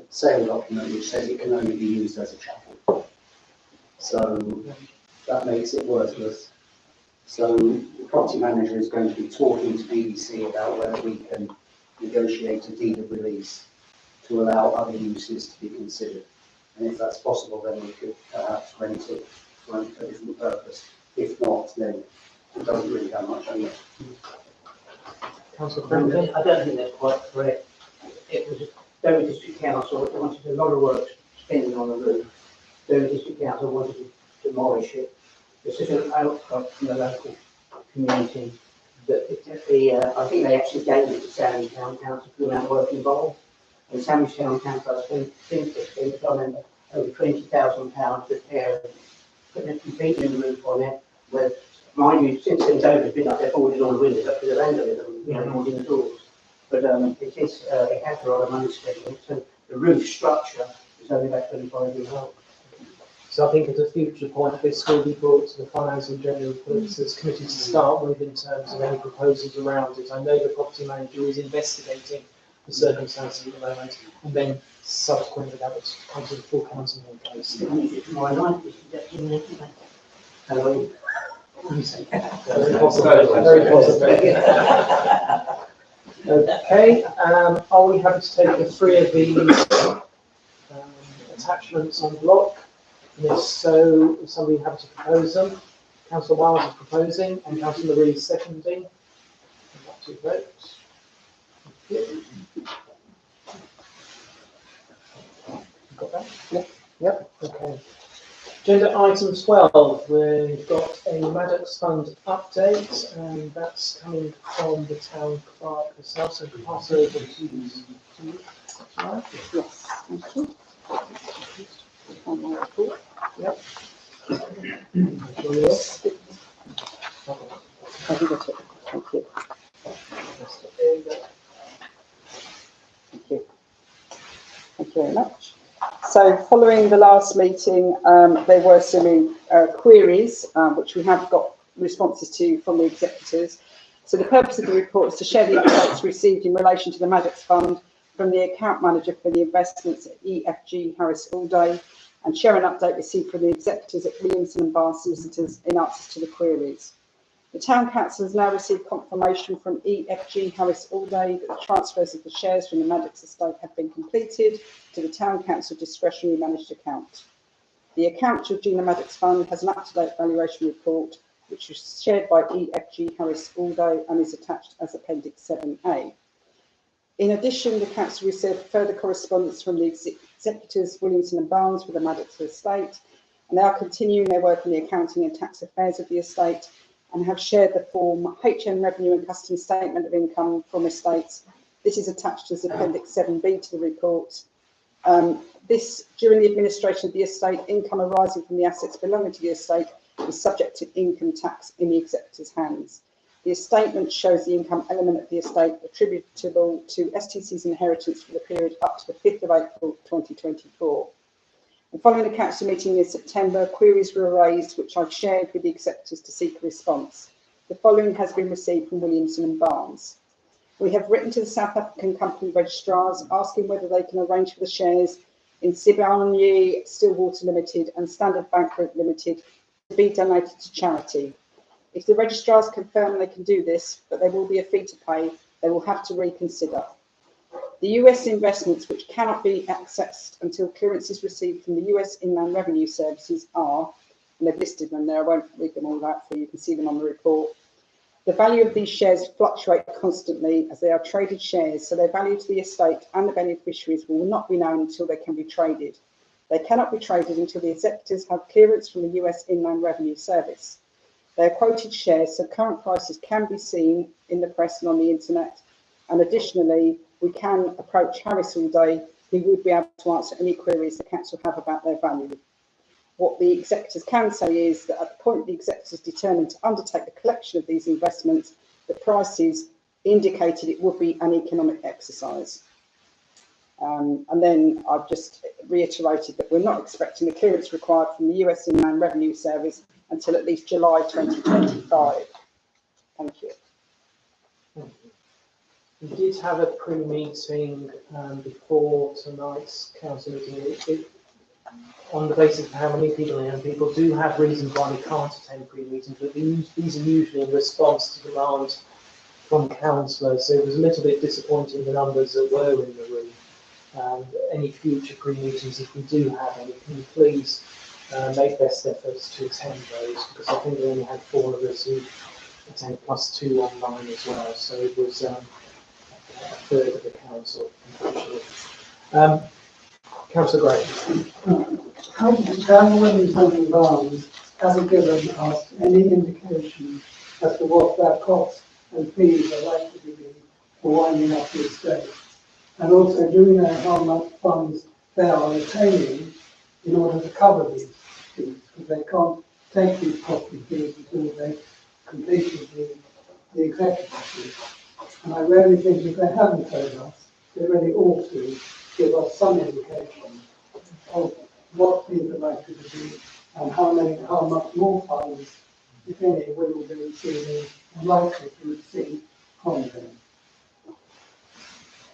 sale document which says it can only be used as a chapel. So that makes it worthless. So the property manager is going to be talking to BBC about whether we can negotiate a deed of release to allow other uses to be considered. And if that's possible, then we could perhaps rent it for a different purpose. If not, then it doesn't really have much on it. Councillor I Brendan. don't think that's quite correct. It was Derby District Council that wanted a lot of work spending on the roof. Derby District Council wanted to demolish it. This is an outcome from the local community. But I think they actually gave it to Sandwich Town Council for the amount of work involved. And Sandwich Town Council, I think it's done over £20,000 repair, putting a complete new roof on it. Where, mind you, since it's over, been up there, boarded all the windows up to the end of it, and all the doors. But it has a lot of money spent on it. So the roof structure is only about 25 years old. So I think at a future point, this will be brought to the Finance and General Purposes Committee to start with in terms of any proposals around it. I know the property manager is investigating the circumstances at the moment, and then subsequently that would come to the full council in place. Very possible. Very possible. Okay, are we happy to take the three of these attachments on block? And if so, is somebody happy to propose them? Councillor Wiles is proposing and Councillor Marie is seconding. I'd like to vote. You got that? Yep. Yep. Okay. Agenda item 12, we've got a Maddox Fund update, and that's coming from the town clerk herself, so we'll pass over to you. Right? Yes, thank you. On my report. Yep. Yes. Have you got it? Thank you. There you go. Thank you. Thank you very much. So following the last meeting, there were some queries which we have got responses to from the executors. So the purpose of the report is to share the updates received in relation to the Maddox Fund from the account manager for the investments at EFG Harris Allday, and share an update received from the executors at Williamson and Barr solicitors in answers to the queries. The Town Council has now received confirmation from EFG Harris Allday that the transfers of the shares from the Maddox estate have been completed to the Town Council discretionary managed account. The account of Gina Maddox Fund has an up-to-date valuation report which was shared by EFG Harris Allday and is attached as Appendix 7A. In addition, the Council received further correspondence from the executors Williamson and Barnes for the Maddox estate, and they are continuing their work on the accounting and tax affairs of the estate, and have shared the form HM Revenue and Custom Statement of Income from Estates. This is attached as Appendix 7B to the report. During the administration of the estate, income arising from the assets belonging to the estate is subject to income tax in the executor's hands. The statement shows the income element of the estate attributable to STC's inheritance for the period up to the 5th of April 2024. And following the council meeting in September, queries were raised which I've shared with the executors to seek a response. The following has been received from Williamson and Barnes. We have written to the South African company registrars asking whether they can arrange for the shares in Sibanye Stillwater Limited and Standard Bank Group Limited to be donated to charity. If the registrars confirm they can do this, but there will be a fee to pay, they will have to reconsider. The US investments which cannot be accessed until clearance is received from the US Inland Revenue Services are, and they've listed them there, I won't read them all out for you, you can see them on the report. The value of these shares fluctuate constantly as they are traded shares, so their value to the estate and the beneficiaries will not be known until they can be traded. They cannot be traded until the executors have clearance from the US Inland Revenue Service. They are quoted shares, so current prices can be seen in the press and on the internet. And additionally, we can approach Harris Allday, who would be able to answer any queries the council have about their value. What the executors can say is that at the point the executors determined to undertake the collection of these investments, the prices indicated it would be an economic exercise. And then I've just reiterated that we're not expecting the clearance required from the US Inland Revenue Service until at least July 2025. Thank you. We did have a pre-meeting before tonight's council meeting. On the basis of how many people and people do have reasons why they can't attend pre-meetings, but these are usually in response to demands from councillors. So it was a little bit disappointing the numbers that were in the room. Any future pre-meetings, if we do have any, can you please make best efforts to attend those, because I think we only had 4 of us who attend, plus 2 online as well. So it was a third of the council, unfortunately. Councillor Gray. Dan Wellington Barnes hasn't given us any indication as to what their costs and fees are likely to be for winding up the estate. And also, do we know how much funds they are retaining in order to cover these fees? Because they can't take these property fees until they've completed the executive fees. And I really think if they haven't told us, they really ought to give us some indication of what fees are likely to be and how much more funds, if any, we will be receiving and likely to receive from them.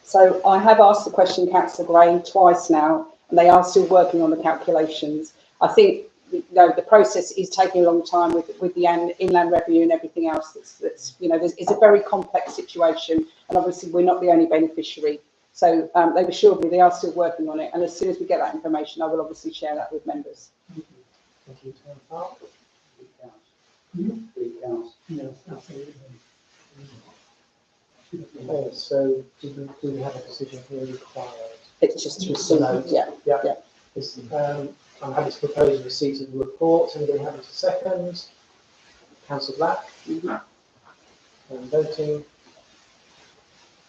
So I have asked the question, Councillor Gray, twice now, and they are still working on the calculations. I think the process is taking a long time with the Inland Revenue and everything else. That's it's a very complex situation, and obviously we're not the only beneficiary. So they've assured me they are still working on it, and as soon as we get that information, I will obviously share that with members. Thank you, Town Clerk. Yes, absolutely. Okay, so do we have a decision here required? It's just to receive, yeah. I'm happy to propose receipt of the report. Anybody happy to second? Councillor Black? And voting.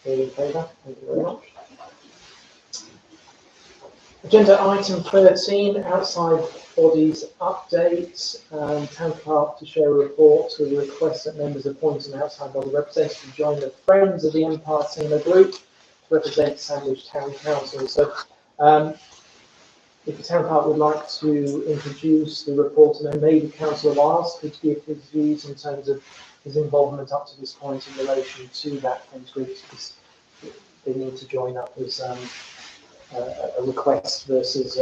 All in favour? Thank you very much. Agenda item 13, outside bodies updates. Town Clerk to share a report with a request that members appoint an outside body representative to join the Friends of the Empire Cinema Group to represent Sandwich Town Council. So if the Town Clerk would like to introduce the report, and then maybe Councillor Wiles could give his views in terms of his involvement up to this point in relation to that Friends group, because they need to join up as a request versus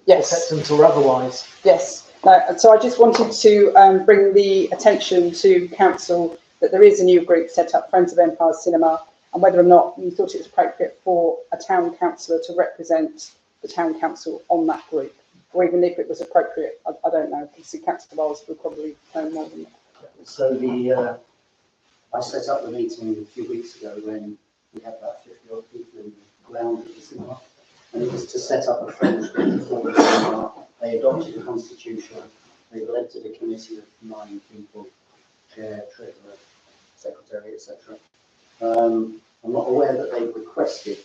yes, acceptance or otherwise. Yes. So I just wanted to bring the attention to council that there is a new group set up, Friends of Empire Cinema, and whether or not you thought it was appropriate for a town councillor to represent the town council on that group, or even if it was appropriate, I don't know. Obviously, Councillor Bowles will probably know more than that. So I set up the meeting a few weeks ago when we had about 50 odd people in the ground at the cinema, and it was to set up a Friends group for the cinema. They adopted a constitution. They've elected a committee of 9 people, chair, treasurer, secretary, etc. I'm not aware that they've requested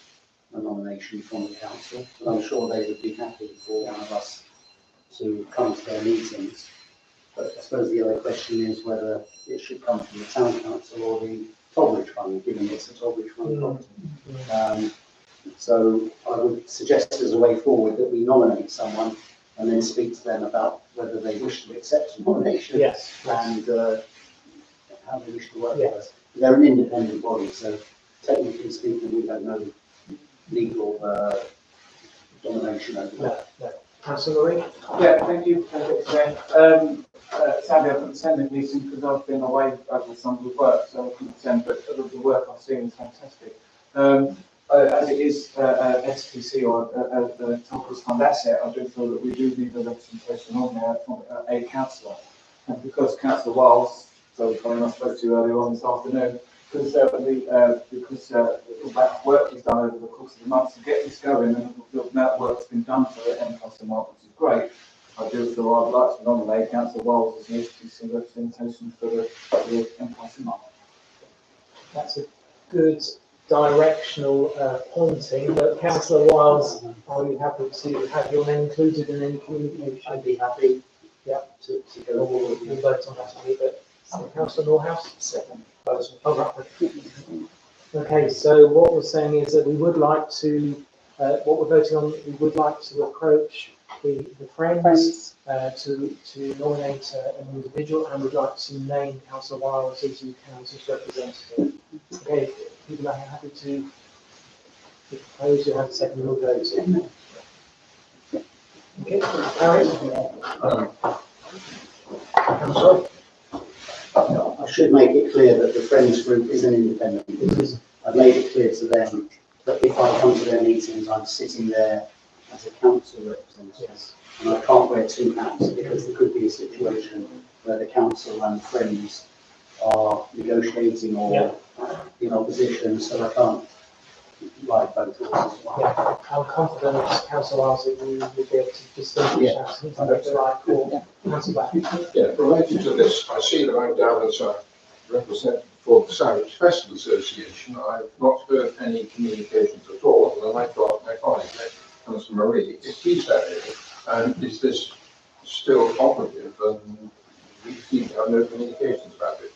a nomination from the council, but I'm sure they would be happy for one of us to come to their meetings. But I suppose the other question is whether it should come from the town council or the Tollbridge Fund, given it's a Tollbridge Fund property. So I would suggest as a way forward that we nominate someone and then speak to them about whether they wish to accept a nomination and how they wish to work with us. They're an independent body, so technically speaking, we don't know legal domination over that. No. Councillor Marie? Yeah, thank you. Sadly, I couldn't attend the meeting because I've been away over the summer with work, so I couldn't attend, but the work I've seen is fantastic. As it is SPC or the Tollbridge Fund asset, I do feel that we do need a representation on there from a councillor. And because Councillor Wiles, so the one I spoke to earlier on this afternoon, because all that work is done over the course of the month to get this going, and the amount of work that's been done for the Empire Cinema, which is great. I do feel I'd like to nominate Councillor Wiles as the SPC representation for the Empire Cinema. That's a good directional pointing, but Councillor Wiles, are you happy to have your name included in any communication? I'd be happy to go forward. We'll vote on that in a bit. Councillor Morehouse? Second. Okay, so what we're saying is that we would like to, what we're voting on, we would like to approach the Friends to nominate an individual, and we'd like to name Councillor Wiles as the council's representative. Okay, people are happy to propose, you have a second, we'll vote. Okay, Harry? Councillor? I should make it clear that the Friends Group is an independent group. I've made it clear to them that if I come to their meetings, I'm sitting there as a council representative. Yes. And I can't wear two hats because there could be a situation where the council and Friends are negotiating or in opposition, so I can't ride both horses. Yeah, I'm confident, Councillor Wiles, that you will be able to distinguish that and make the right call. Councillor Black? Yeah, related to this, I see that I'm down as a representative for the Sandwich Festival Association. I've not heard any communications at all, and I thought my colleague, Councillor Marie, if he's had any, and is this still operative, and we seem to have no communications about it.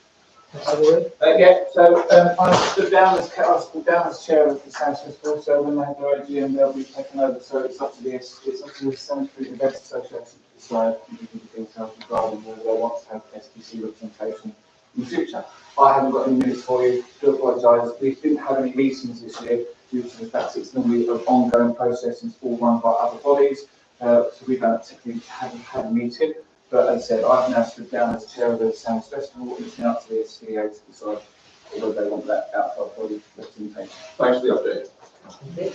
Yeah, so I stood down as chair of the Sandwich Festival, so when they have their AGM, they'll be taken over, so it's up to the Sandwich Street Events Association to decide the details regarding whether they want to have SPC representation in the future. I haven't got any minutes for you, do apologise. We didn't have any meetings this year due to the fact it's normally an ongoing process and it's all run by other bodies, so we don't technically haven't had a meeting. But as I said, I've now stood down as chair of the Sandwich Festival, and it's now up to the SCA to decide whether they want that outside body representation. Thanks for the update. Okay.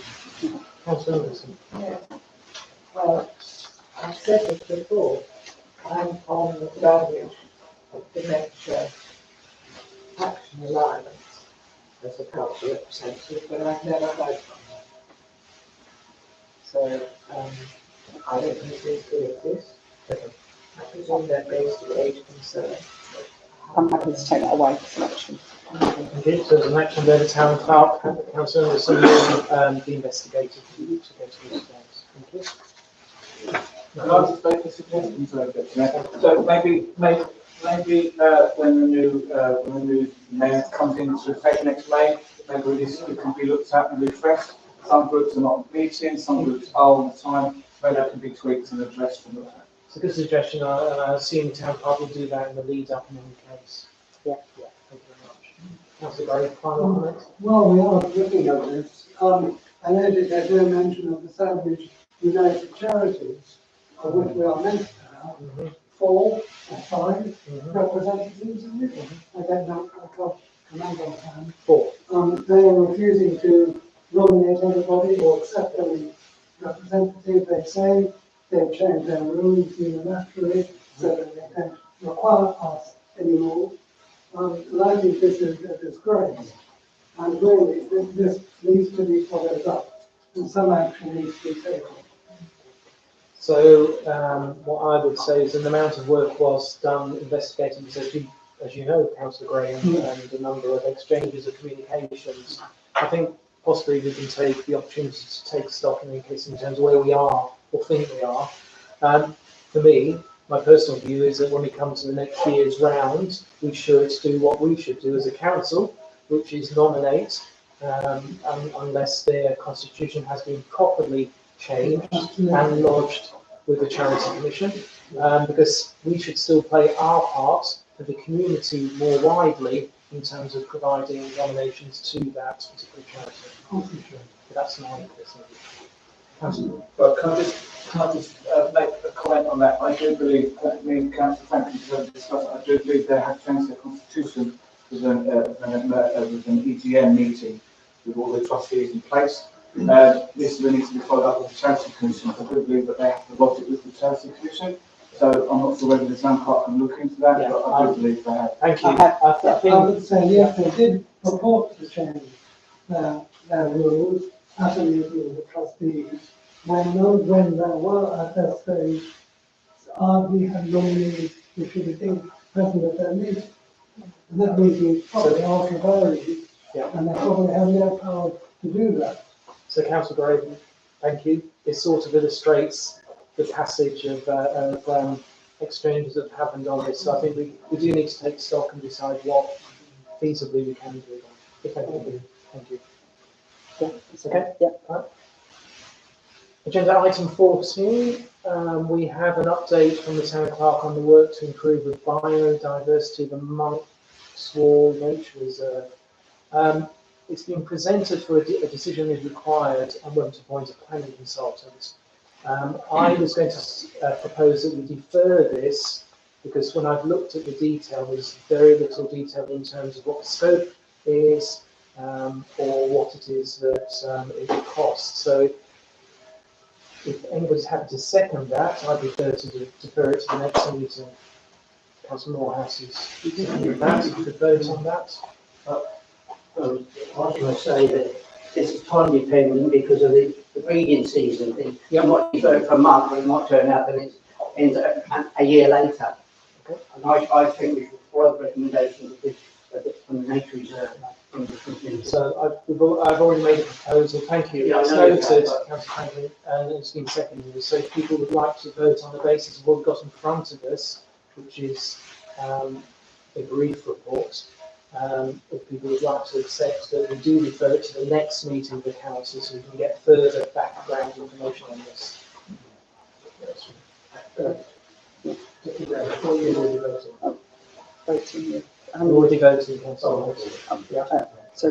Councillor Anderson? Yeah. Well, I've said this before, I'm on the Sandwich Dementia Action Alliance as a council representative, but I've never voted on it. So, I don't think these do exist. I presume they're based on age concern. I'm happy to take that away for selection. Okay, so there's an action by the town clerk, Councillor Anderson will be investigated to go to these guys. Thank you. Can I just make a suggestion to that? So maybe when the new mayor comes into effect next May, maybe this can be looked at and refreshed. Some groups are not meeting, some groups are all the time, so that can be tweaked and addressed and looked at. It's a good suggestion, and I assume town clerk will do that in the lead up in any case. Yeah. Yeah, thank you very much. Councillor Gray, final comment? Well, we are looking at this. I noted there's no mention of the Sandwich United Charities, of which we are meant to have 4 or 5 representatives in it. I don't know, I can't remember offhand. 4. They are refusing to nominate anybody or accept any representative. They say they've changed their rules unilaterally so that they don't require us anymore. And I think this is a disgrace. And really, this needs to be followed up and some action needs to be taken. So what I would say is an amount of work was done investigating, because as you know, Councillor Graham, and a number of exchanges of communications. I think possibly we can take the opportunity to take stock in case in terms of where we are or think we are. For me, my personal view is that when we come to the next year's round, we should do what we should do as a council, which is nominate, unless their constitution has been properly changed and lodged with the Charity Commission, because we should still play our part for the community more widely in terms of providing nominations to that particular charity. That's my personal view. Well, can I just make a comment on that? I do believe, me and Councillor Franklin have discussed, I do believe they have changed their constitution with an EGM meeting with all the trustees in place. This will need to be followed up with the Charity Commission. I do believe that they have to lodge it with the Charity Commission. So I'm not sure whether the town clerk can look into that, but I do believe they have. Thank you. I would say, yes, they did purport to change their rules at a meeting of the trustees. When there were at that stage, we had nominees who should have been present at that meeting. And that meeting is probably arbitrary, and they probably have no power to do that. So, Councillor Gray, thank you. It sort of illustrates the passage of exchanges that have happened on this. So I think we do need to take stock and decide what feasibly we can do. If anything. Thank you. Yeah, Okay. Yeah. Agenda item 14, we have an update from the town clerk on the work to improve the biodiversity of the Monkswall Nature Reserve. It's been presented for a decision is required on whether to appoint a planning consultant. I was going to propose that we defer this because when I've looked at the detail, there's very little detail in terms of what the scope is or what it is that it will cost. So if anybody's happy to second that, I prefer to defer it to the next meeting. Councillor Morehouse is seconding that. If you could vote on that. I was going to say that this is time dependent because of the breeding season thing. You might defer it for a month, but it might turn out that it ends a year later. Okay. And I think we should follow the recommendation from the nature reserve. So I've already made a proposal. Thank you. Yeah, It's I know noted, that. Councillor Franklin, and it's been seconded. So if people would like to vote on the basis of what we've got in front of us, which is a brief report, if people would like to accept that we do refer it to the next meeting of the council so we can get further background information on this. Before you already voted. Voting. Yeah. Already voted, Councillor. So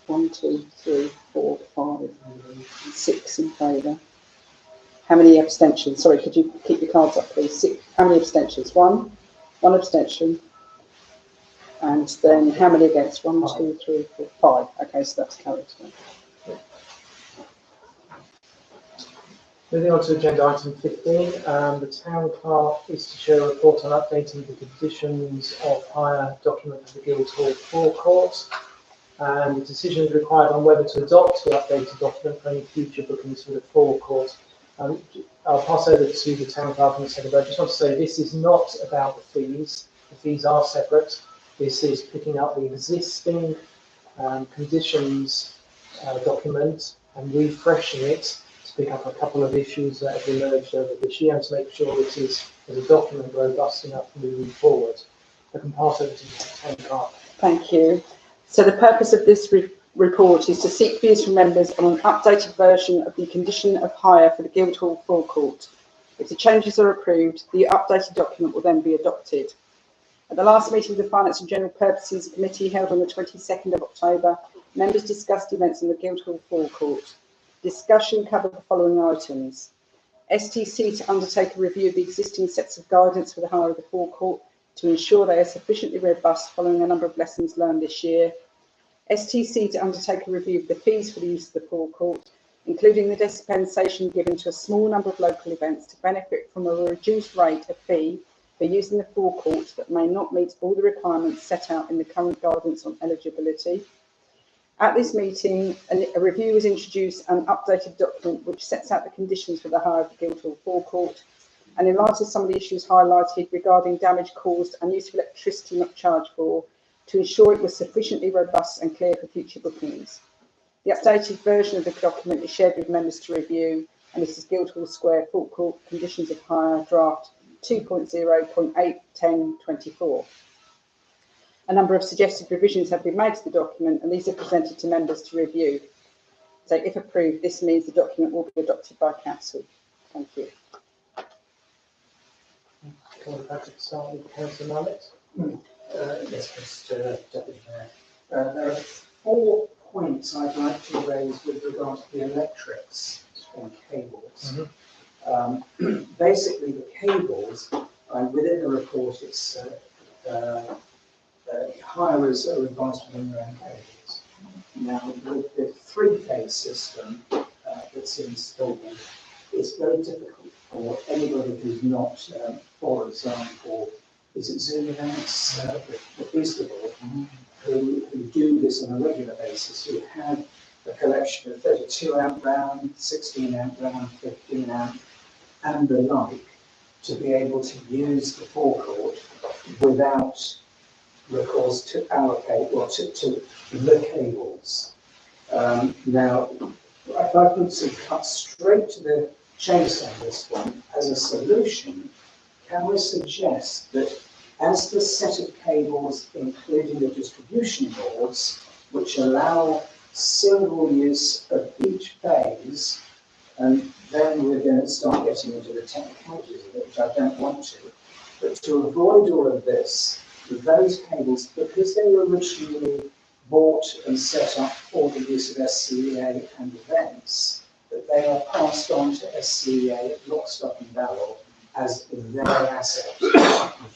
1, 2, 3, 4, 5, 6 in favour. How many abstentions? Sorry, could you keep your cards up, please? 6. How many abstentions? 1 abstention. And then how many against? 1, 2, 3, 4, 5. Okay, so that's carried. Moving on to agenda item 15, the town clerk is to share a report on updating the conditions of hire document for the Guildhall forecourt. And the decision is required on whether to adopt the updated document for any future bookings for the forecourt. I'll pass over to the town clerk in a second, but I just want to say this is not about the fees. The fees are separate. This is picking up the existing conditions document and refreshing it to pick up a couple of issues that have emerged over this year and to make sure it is, as a document, robust enough moving forward. I can pass over to the town clerk. Thank you. So the purpose of this report is to seek views from members on an updated version of the condition of hire for the Guildhall forecourt. If the changes are approved, the updated document will then be adopted. At the last meeting of the Finance and General Purposes Committee held on the 22nd of October, members discussed events in the Guildhall forecourt. Discussion covered the following items. STC to undertake a review of the existing sets of guidance for the hire of the forecourt to ensure they are sufficiently robust following a number of lessons learned this year. STC to undertake a review of the fees for the use of the forecourt, including the dispensation given to a small number of local events to benefit from a reduced rate of fee for using the forecourt that may not meet all the requirements set out in the current guidance on eligibility. At this meeting, a review was introduced, an updated document which sets out the conditions for the hire of the Guildhall forecourt, and in light of some of the issues highlighted regarding damage caused and use of electricity not charged for, to ensure it was sufficiently robust and clear for future bookings. The updated version of the document is shared with members to review, and this is Guildhall Square Forecourt Conditions of Hire Draft 2.0.81024. A number of suggested revisions have been made to the document, and these are presented to members to review. So if approved, this means the document will be adopted by Council. Thank you. Can we perhaps start with Councillor Mallet? Yes, Mr. Deputy Mayor. There are 4 points I'd like to raise with regard to the electrics and cables. Basically, the cables, within the report, it's hirers are advised to bring their own cables. Now, with the 3-phase system that's installed, it's very difficult for anybody who's not, for example, is it Zoom events, the Boosterboard, who do this on a regular basis, who have a collection of 32 amp round, 16 amp round, 15 amp, and the like, to be able to use the forecourt without recourse to allocate or to the cables. Now, if I could cut straight to the chase on this one, as a solution, can we suggest that as the set of cables, including the distribution boards, which allow single use of each phase, and then we're going to start getting into the technicalities of it, which I don't want to. But to avoid all of this, those cables, because they were originally bought and set up for the use of SCEA and events, that they are passed on to SCEA lock, stock and barrel as their asset.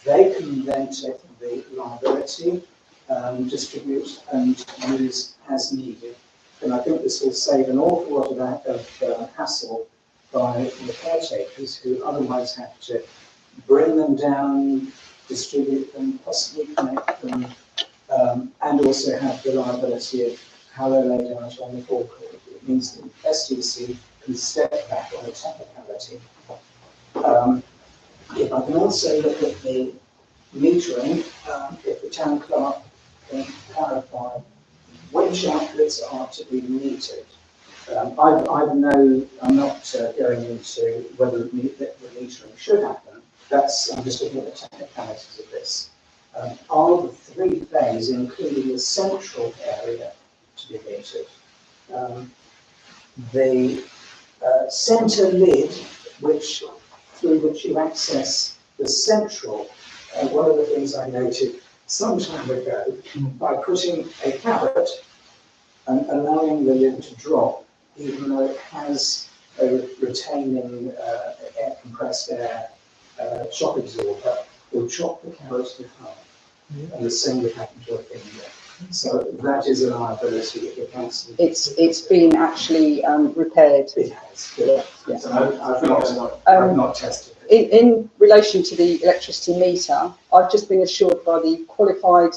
They can then take the liability, distribute and use as needed. And I think this will save an awful lot of hassle by the caretakers who otherwise have to bring them down, distribute them, possibly connect them, and also have the liability of how they're laid out on the forecourt. It means that SDC can step back on the technicality. If I can also look at the metering, if the town clerk can clarify which outlets are to be metered. I'm not going into whether the metering should happen. I'm just looking at the technicalities of this. Are the 3 bays, including the central area, to be metered? The centre lid, through which you access the central, one of the things I noted some time ago, by putting a carrot and allowing the lid to drop, even though it has a retaining air compressed air shock absorber, will chop the carrot in half. And the same would happen to a finger. So that is a liability if the council. It's been actually repaired. It has. Yeah. I've not tested it. In relation to the electricity meter, I've just been assured by the qualified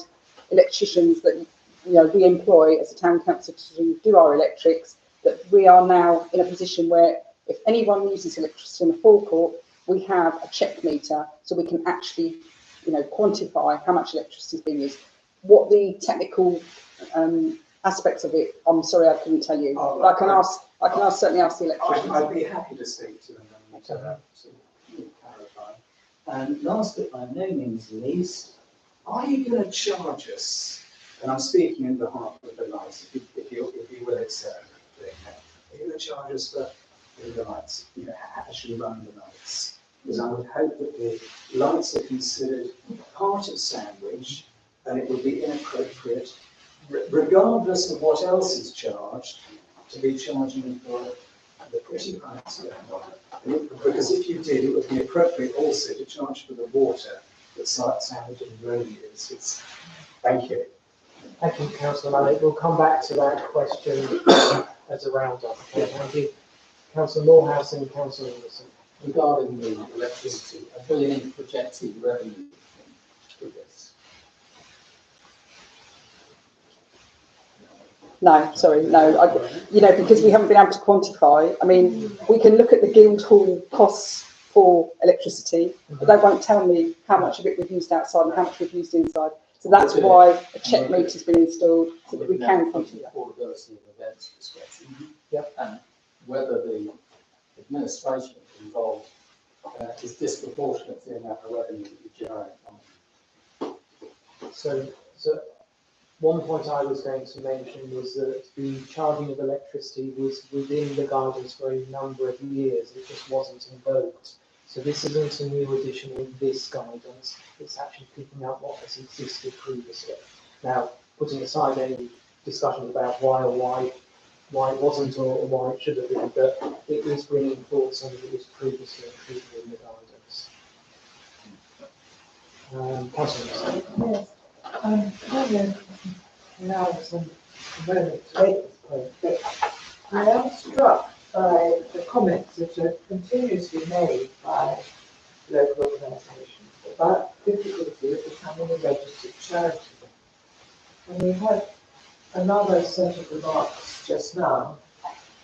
electricians that we employ as a town council to do our electrics, that we are now in a position where if anyone uses electricity in the forecourt, we have a check meter, so we can actually quantify how much electricity is being used. What the technical aspects of it, I'm sorry, I couldn't tell you. Oh, I can certainly ask the electricians. I'd be happy to speak to them and to clarify. And last but by no means least, are you going to charge us? And I'm speaking on behalf of the lights, if you will accept. Are you going to charge us for the lights? Actually run the lights? Because I would hope that the lights are considered part of Sandwich, and it would be inappropriate, regardless of what else is charged, to be charging for the pretty lights going on. Because if you did, it would be appropriate also to charge for the water that Sandwich and Rony uses. Thank you. Thank you, Councillor Mallett. We'll come back to that question as a round-up. Okay, thank you. Councillor Morehouse and Councillor Anderson. Regarding the electricity, are there any projected revenue for this? No, sorry, no. Because we haven't been able to quantify. I mean, we can look at the Guildhall costs for electricity, but they won't tell me how much of it we've used outside and how much we've used inside. So that's why a check meter has been installed, so that we can quantify. Affordability of events perspective. Yep. And whether the administration involved is disproportionate to the amount of revenue that you generate from it. So one point I was going to mention was that the charging of electricity was within the guidance for a number of years. It just wasn't invoked. So this isn't a new addition in this guidance. It's actually picking up what has existed previously. Now, putting aside any discussion about why it wasn't or why it should have been, but it is bringing forward something that was previously included in the guidance. Councillor. Yes. Now some moment to make this point, but I am struck by the comments that are continuously made by local organisations about difficulty of becoming a registered charity. And we had another set of remarks just now,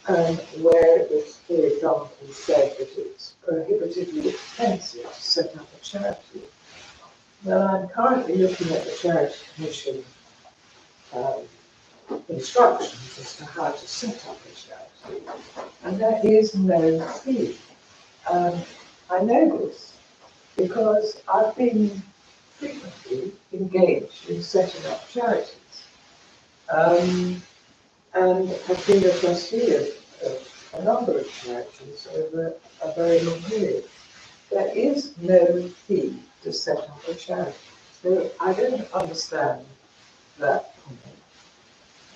where it was, for example, said that it's prohibitively expensive to set up a charity. Well, I'm currently looking at the Charity Commission instructions as to how to set up a charity, and there is no fee. I know this because I've been frequently engaged in setting up charities. And have been a trustee of a number of charities over a very long period. There is no fee to set up a charity. So I don't understand that comment.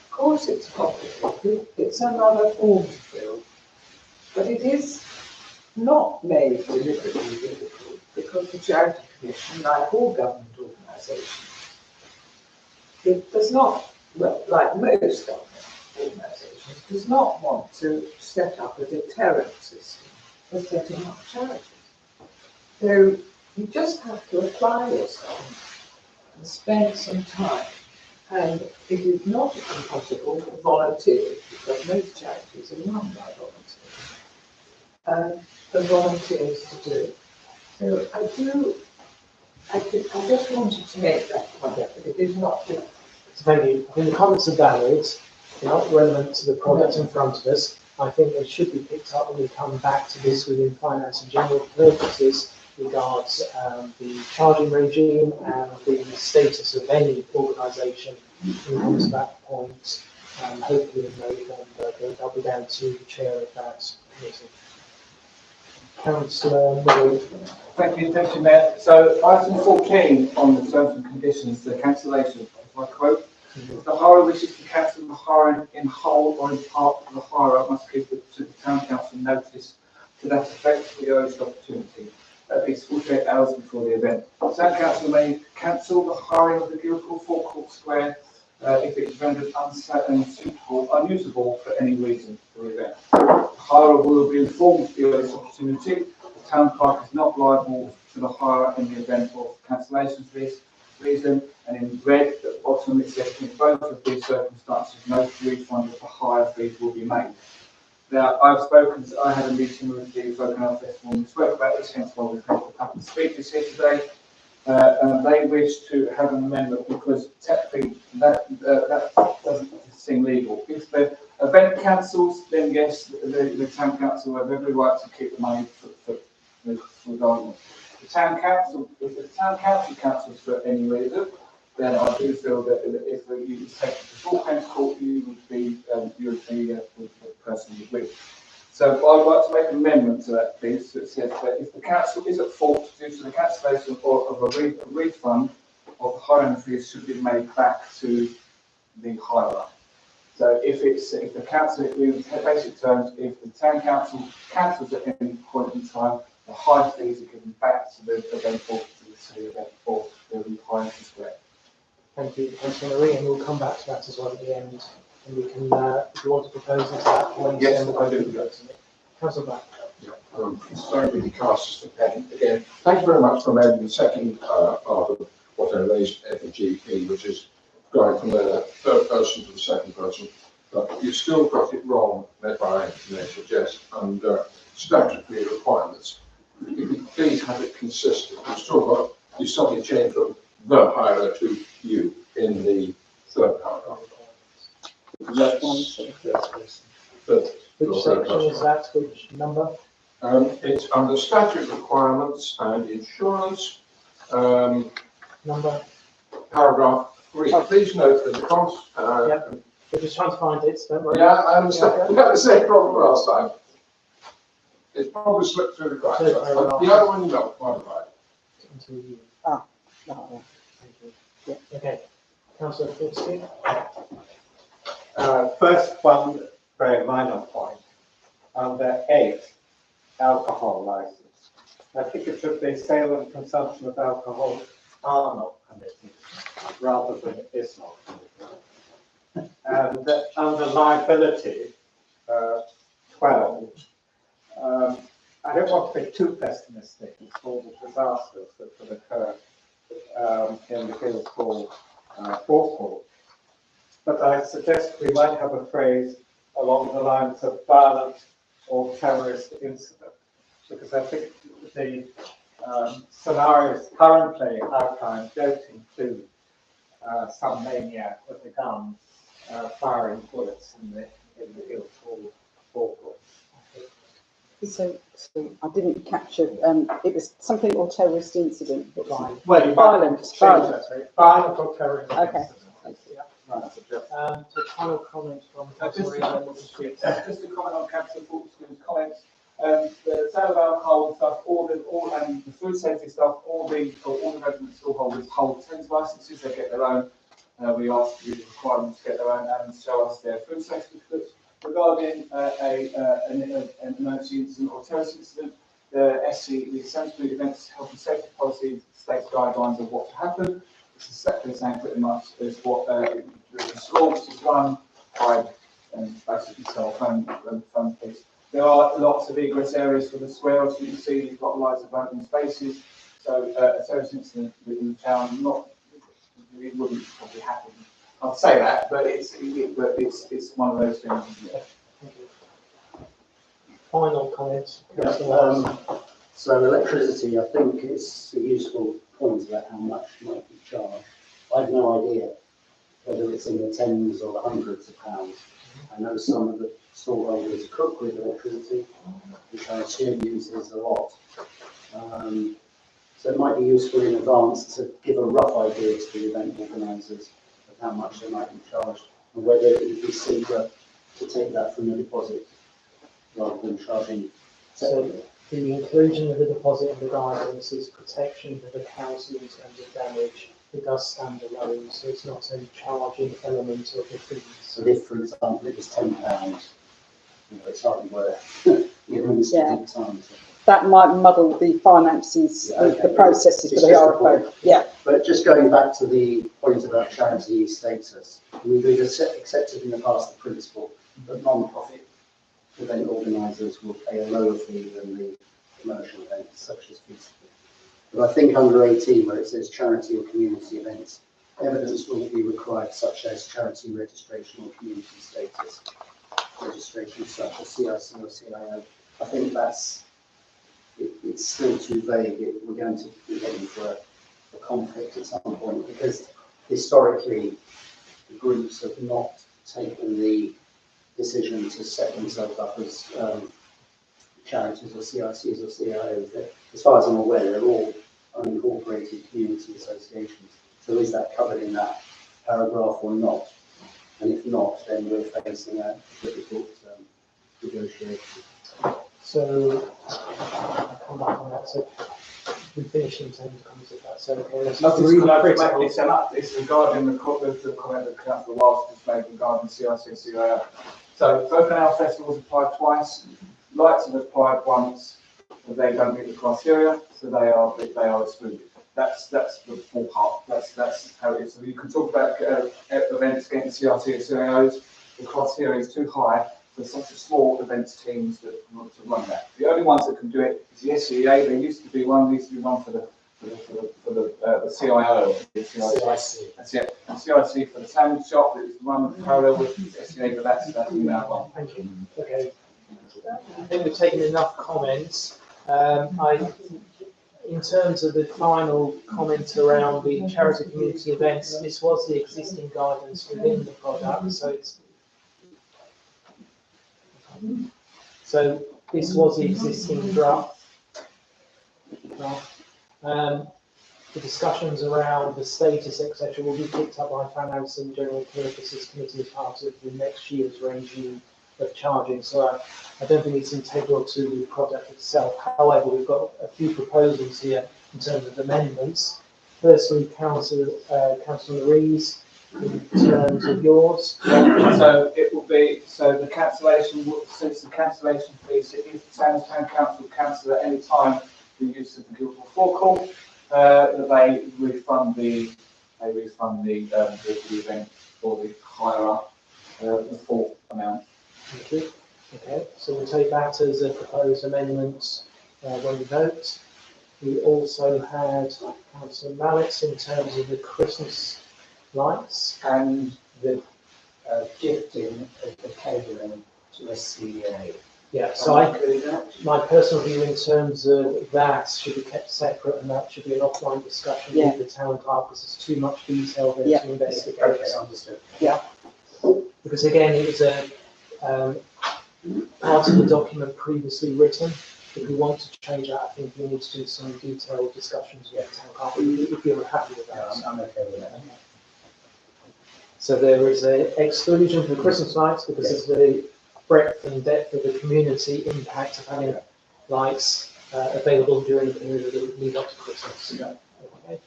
Of course it's complicated, it's another form to fill, but it is not made deliberately difficult because the Charity Commission, like all government organisations, it does not, well, like most government organisations, does not want to set up a deterrent system for setting up charities. So you just have to apply yourself and spend some time. And it is not impossible for volunteers, because most charities are run by volunteers, for volunteers to do it. So I just wanted to make that point, but it is not difficult. Thank you. I think the comments are valid. They're not relevant to the product in front of us. I think they should be picked up when we come back to this within finance and general purposes regards the charging regime and the status of any organisation when it comes to that point. Hopefully in November, but that'll be down to the chair of that committee. Councillor Murray. Thank you, Mayor. So item 14 on the terms and conditions, the cancellation, if I quote, the hirer wishes to cancel the hire in whole or in part of the hirer must give to the town council notice to that effect for the earliest opportunity, at least 48 hours before the event. The town council may cancel the hiring of the Guildhall Forecourt Square if it is rendered unsuitable, unusable for any reason for the event. The hirer will be informed of the earliest opportunity. The town clerk is not liable to the hirer in the event of cancellation for this reason, and in red at the bottom it says in both of these circumstances no refund of the hire fees will be made. Now I had a meeting with the Folk Health Festival and we spoke about this, hence why we've had a couple of speakers here today. And they wish to have an amendment because technically that doesn't seem legal. If the event cancels, then yes, the town council have every right to keep the money for regardless. The town council, if the town council cancels for any reason, then I do feel that if you take the full claims court, you would be the person you would. So I'd like to make an amendment to that, please. So it says that if the council is at fault due to the cancellation of a refund of the hiring fees should be made back to the hirer. So if the council, in basic terms, if the town council cancels at any point in time, the hire fees are given back to the event or to the event or the hiring square. Thank you, Councillor Marie, and we'll come back to that as well at the end. And we can, if you want to propose it to that point, Yes, then I do. Councillor Black. It's very really cast as a pen. Again, thank you very much for amending the second part of what I raised at the GP, which is going from the third person to the second person. But you still got it wrong, if I may suggest, under statutory requirements. If you please have it consistent. You suddenly change from the hirer to you in the third paragraph. Which section is that? Which number? It's under statute requirements and insurance, number? paragraph 3. Please note that the cost. Yep. We're just trying to find it, don't worry. Yeah, I understand. We had the same problem last time. It's probably slipped through the cracks. The other one, you know, quite right. No. Thank you. Yeah. Okay. Councillor Fitzgerald. First one, very minor point, under 8, alcohol license. I think it should be sale and consumption of alcohol are not permitted, rather than it is not permitted. And under liability, 12, I don't want to be too pessimistic in all the disasters that could occur in the Guildhall forecourt. But I suggest we might have a phrase along the lines of violent or terrorist incident, because I think the scenarios currently outlined don't include some maniac with a gun firing bullets in the Guildhall forecourt. So I didn't capture, it was something or terrorist incident. Fine. Well, you Violent, violent. Violent or terrorist. Okay. So final comment from Just Councillor Ian. just to comment on Councillor Fortescue's comments, the sale of alcohol and stuff, and the food safety stuff, all the resident stallholders hold 10 licences, they get their own. We ask you to require them to get their own and show us their food safety certificates. Regarding an emergency incident or terrorist incident, the Essential Events Health and Safety Policy states guidelines of what to happen. It's exactly the same pretty much as what the school, which is run by basically phone police. There are lots of egress areas for the square, as you can see, you've got loads of open spaces. So a terrorist incident within the town, it wouldn't probably happen. I'd say that, but it's one of those things. Final comments. So electricity, I think it's a useful point about how much might be charged. I have no idea whether it's in the tens or the hundreds of pounds. I know some of the stallholders cook with electricity, which I assume uses a lot. So it might be useful in advance to give a rough idea to the event organisers of how much they might be charged, and whether it would be simpler to take that from the deposit rather than charging separately. So the inclusion of the deposit in the guidance is protection for the council in terms of damage. It does stand alone, so it's not a charging element of the fees. So if, for example, it was £10, it's hardly worth giving this time. So. That might muddle the finances of the processes for the RFO. Yeah. But just going back to the point about charity status, we've accepted in the past the principle that non-profit event organisers will pay a lower fee than the commercial events, such as feasible. But I think under 18, where it says charity or community events, evidence will be required, such as charity registration or community status registration, such as CIC or CIO. I think it's still too vague. We're going to be heading for a conflict at some point, because historically the groups have not taken the decision to set themselves up as charities or CICs or CIOs. As far as I'm aware, they're all unincorporated community associations. So is that covered in that paragraph or not? And if not, then we're facing a difficult negotiation. So I'll come back on that. So we finished in terms of comments of that. So okay, nothing's really critical. It's regarding the comment that Councillor Walsh just made regarding CIC CIO. So open house festivals applied twice, lights have applied once, but they don't meet the criteria, so they are excluded. That's the ballpark. That's how it is. So you can talk about events getting CRT and CIOs. The criteria is too high for such a small events teams that want to run that. The only ones that can do it is the SCEA. There used to be one for the CIO. The CIC. That's it. And CIC for the sandwich shop that is run parallel with the SCEA, but that's that one. Thank you. Okay. I think we've taken enough comments. In terms of the final comment around the charity community events, this was the existing guidance within the product, so this was the existing draft. The discussions around the status, etc., will be picked up by Finance and General Purposes Committee as part of the next year's regime of charging. So I don't think it's integral to the product itself. However, we've got a few proposals here in terms of amendments. Firstly, Councillor Rees, in terms of yours. So it will be, the cancellation, since the cancellation fees, it is the Sandwich Town Council cancel at any time the use of the Guildhall forecourt. They refund the event for the higher up, the full amount. Thank you. Okay, so we'll take that as a proposed amendment when we vote. We also had Councillor Mallett in terms of the Christmas lights and the gifting of the catering to SCEA. Yeah, so my personal view in terms of that should be kept separate, and that should be an offline discussion with the town clerk, because there's too much detail there to investigate. Okay, understood. Yeah. Because again, it was part of the document previously written. If we want to change that, I think we need to do some detailed discussions with town council, if you're happy with that. I'm okay with that. So there is an exclusion for Christmas lights because of the breadth and depth of the community impact of having lights available during the period of the lead up to Christmas. Okay.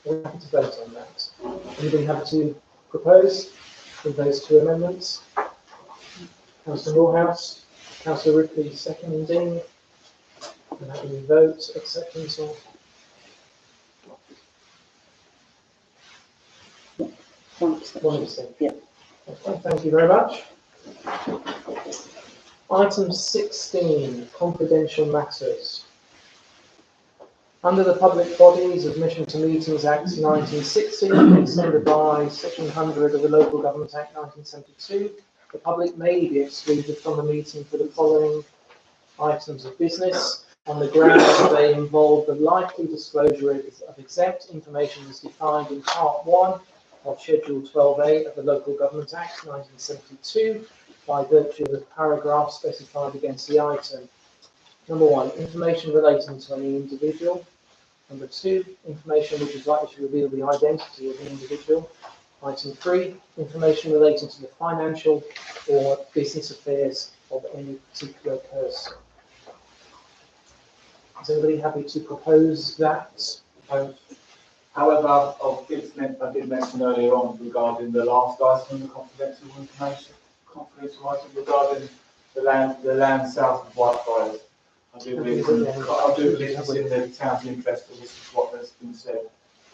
We're happy to vote on that. Anybody happy to propose with those two amendments? Councillor Moorhouse, Councillor Ripley seconding. And having a vote, acceptance or? One percent. Yeah. Okay, thank you very much. Item 16, confidential matters. Under the Public Bodies Admission to Meetings Act 1960, extended by Section 100 of the Local Government Act 1972, the public may be excluded from the meeting for the following items of business on the grounds that they involve the likely disclosure of exempt information as defined in Part 1 of Schedule 12A of the Local Government Act 1972 by virtue of the paragraph specified against the item. Number 1, information relating to any individual. Number 2, information which is likely to reveal the identity of the individual. Item 3, information relating to the financial or business affairs of any particular person. Is anybody happy to propose that? However, I did mention earlier on regarding the last item, the confidential item regarding the land south of Whitefriars. I do believe it's in the town's interest, and this is what has been said.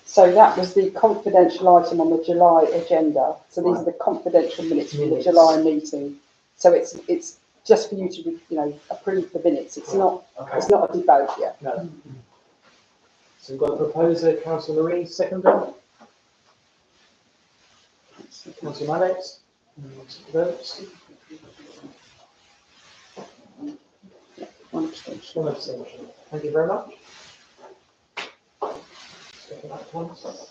So that was the confidential item on the July agenda. So these are the confidential minutes from the July meeting. So it's just for you to approve the minutes. It's not It's not a debate yet. No. So we've got a proposer, Councillor Marie, seconder. Councillor Mannix. Votes. One abstention. One abstention. Thank you very much. Second that once.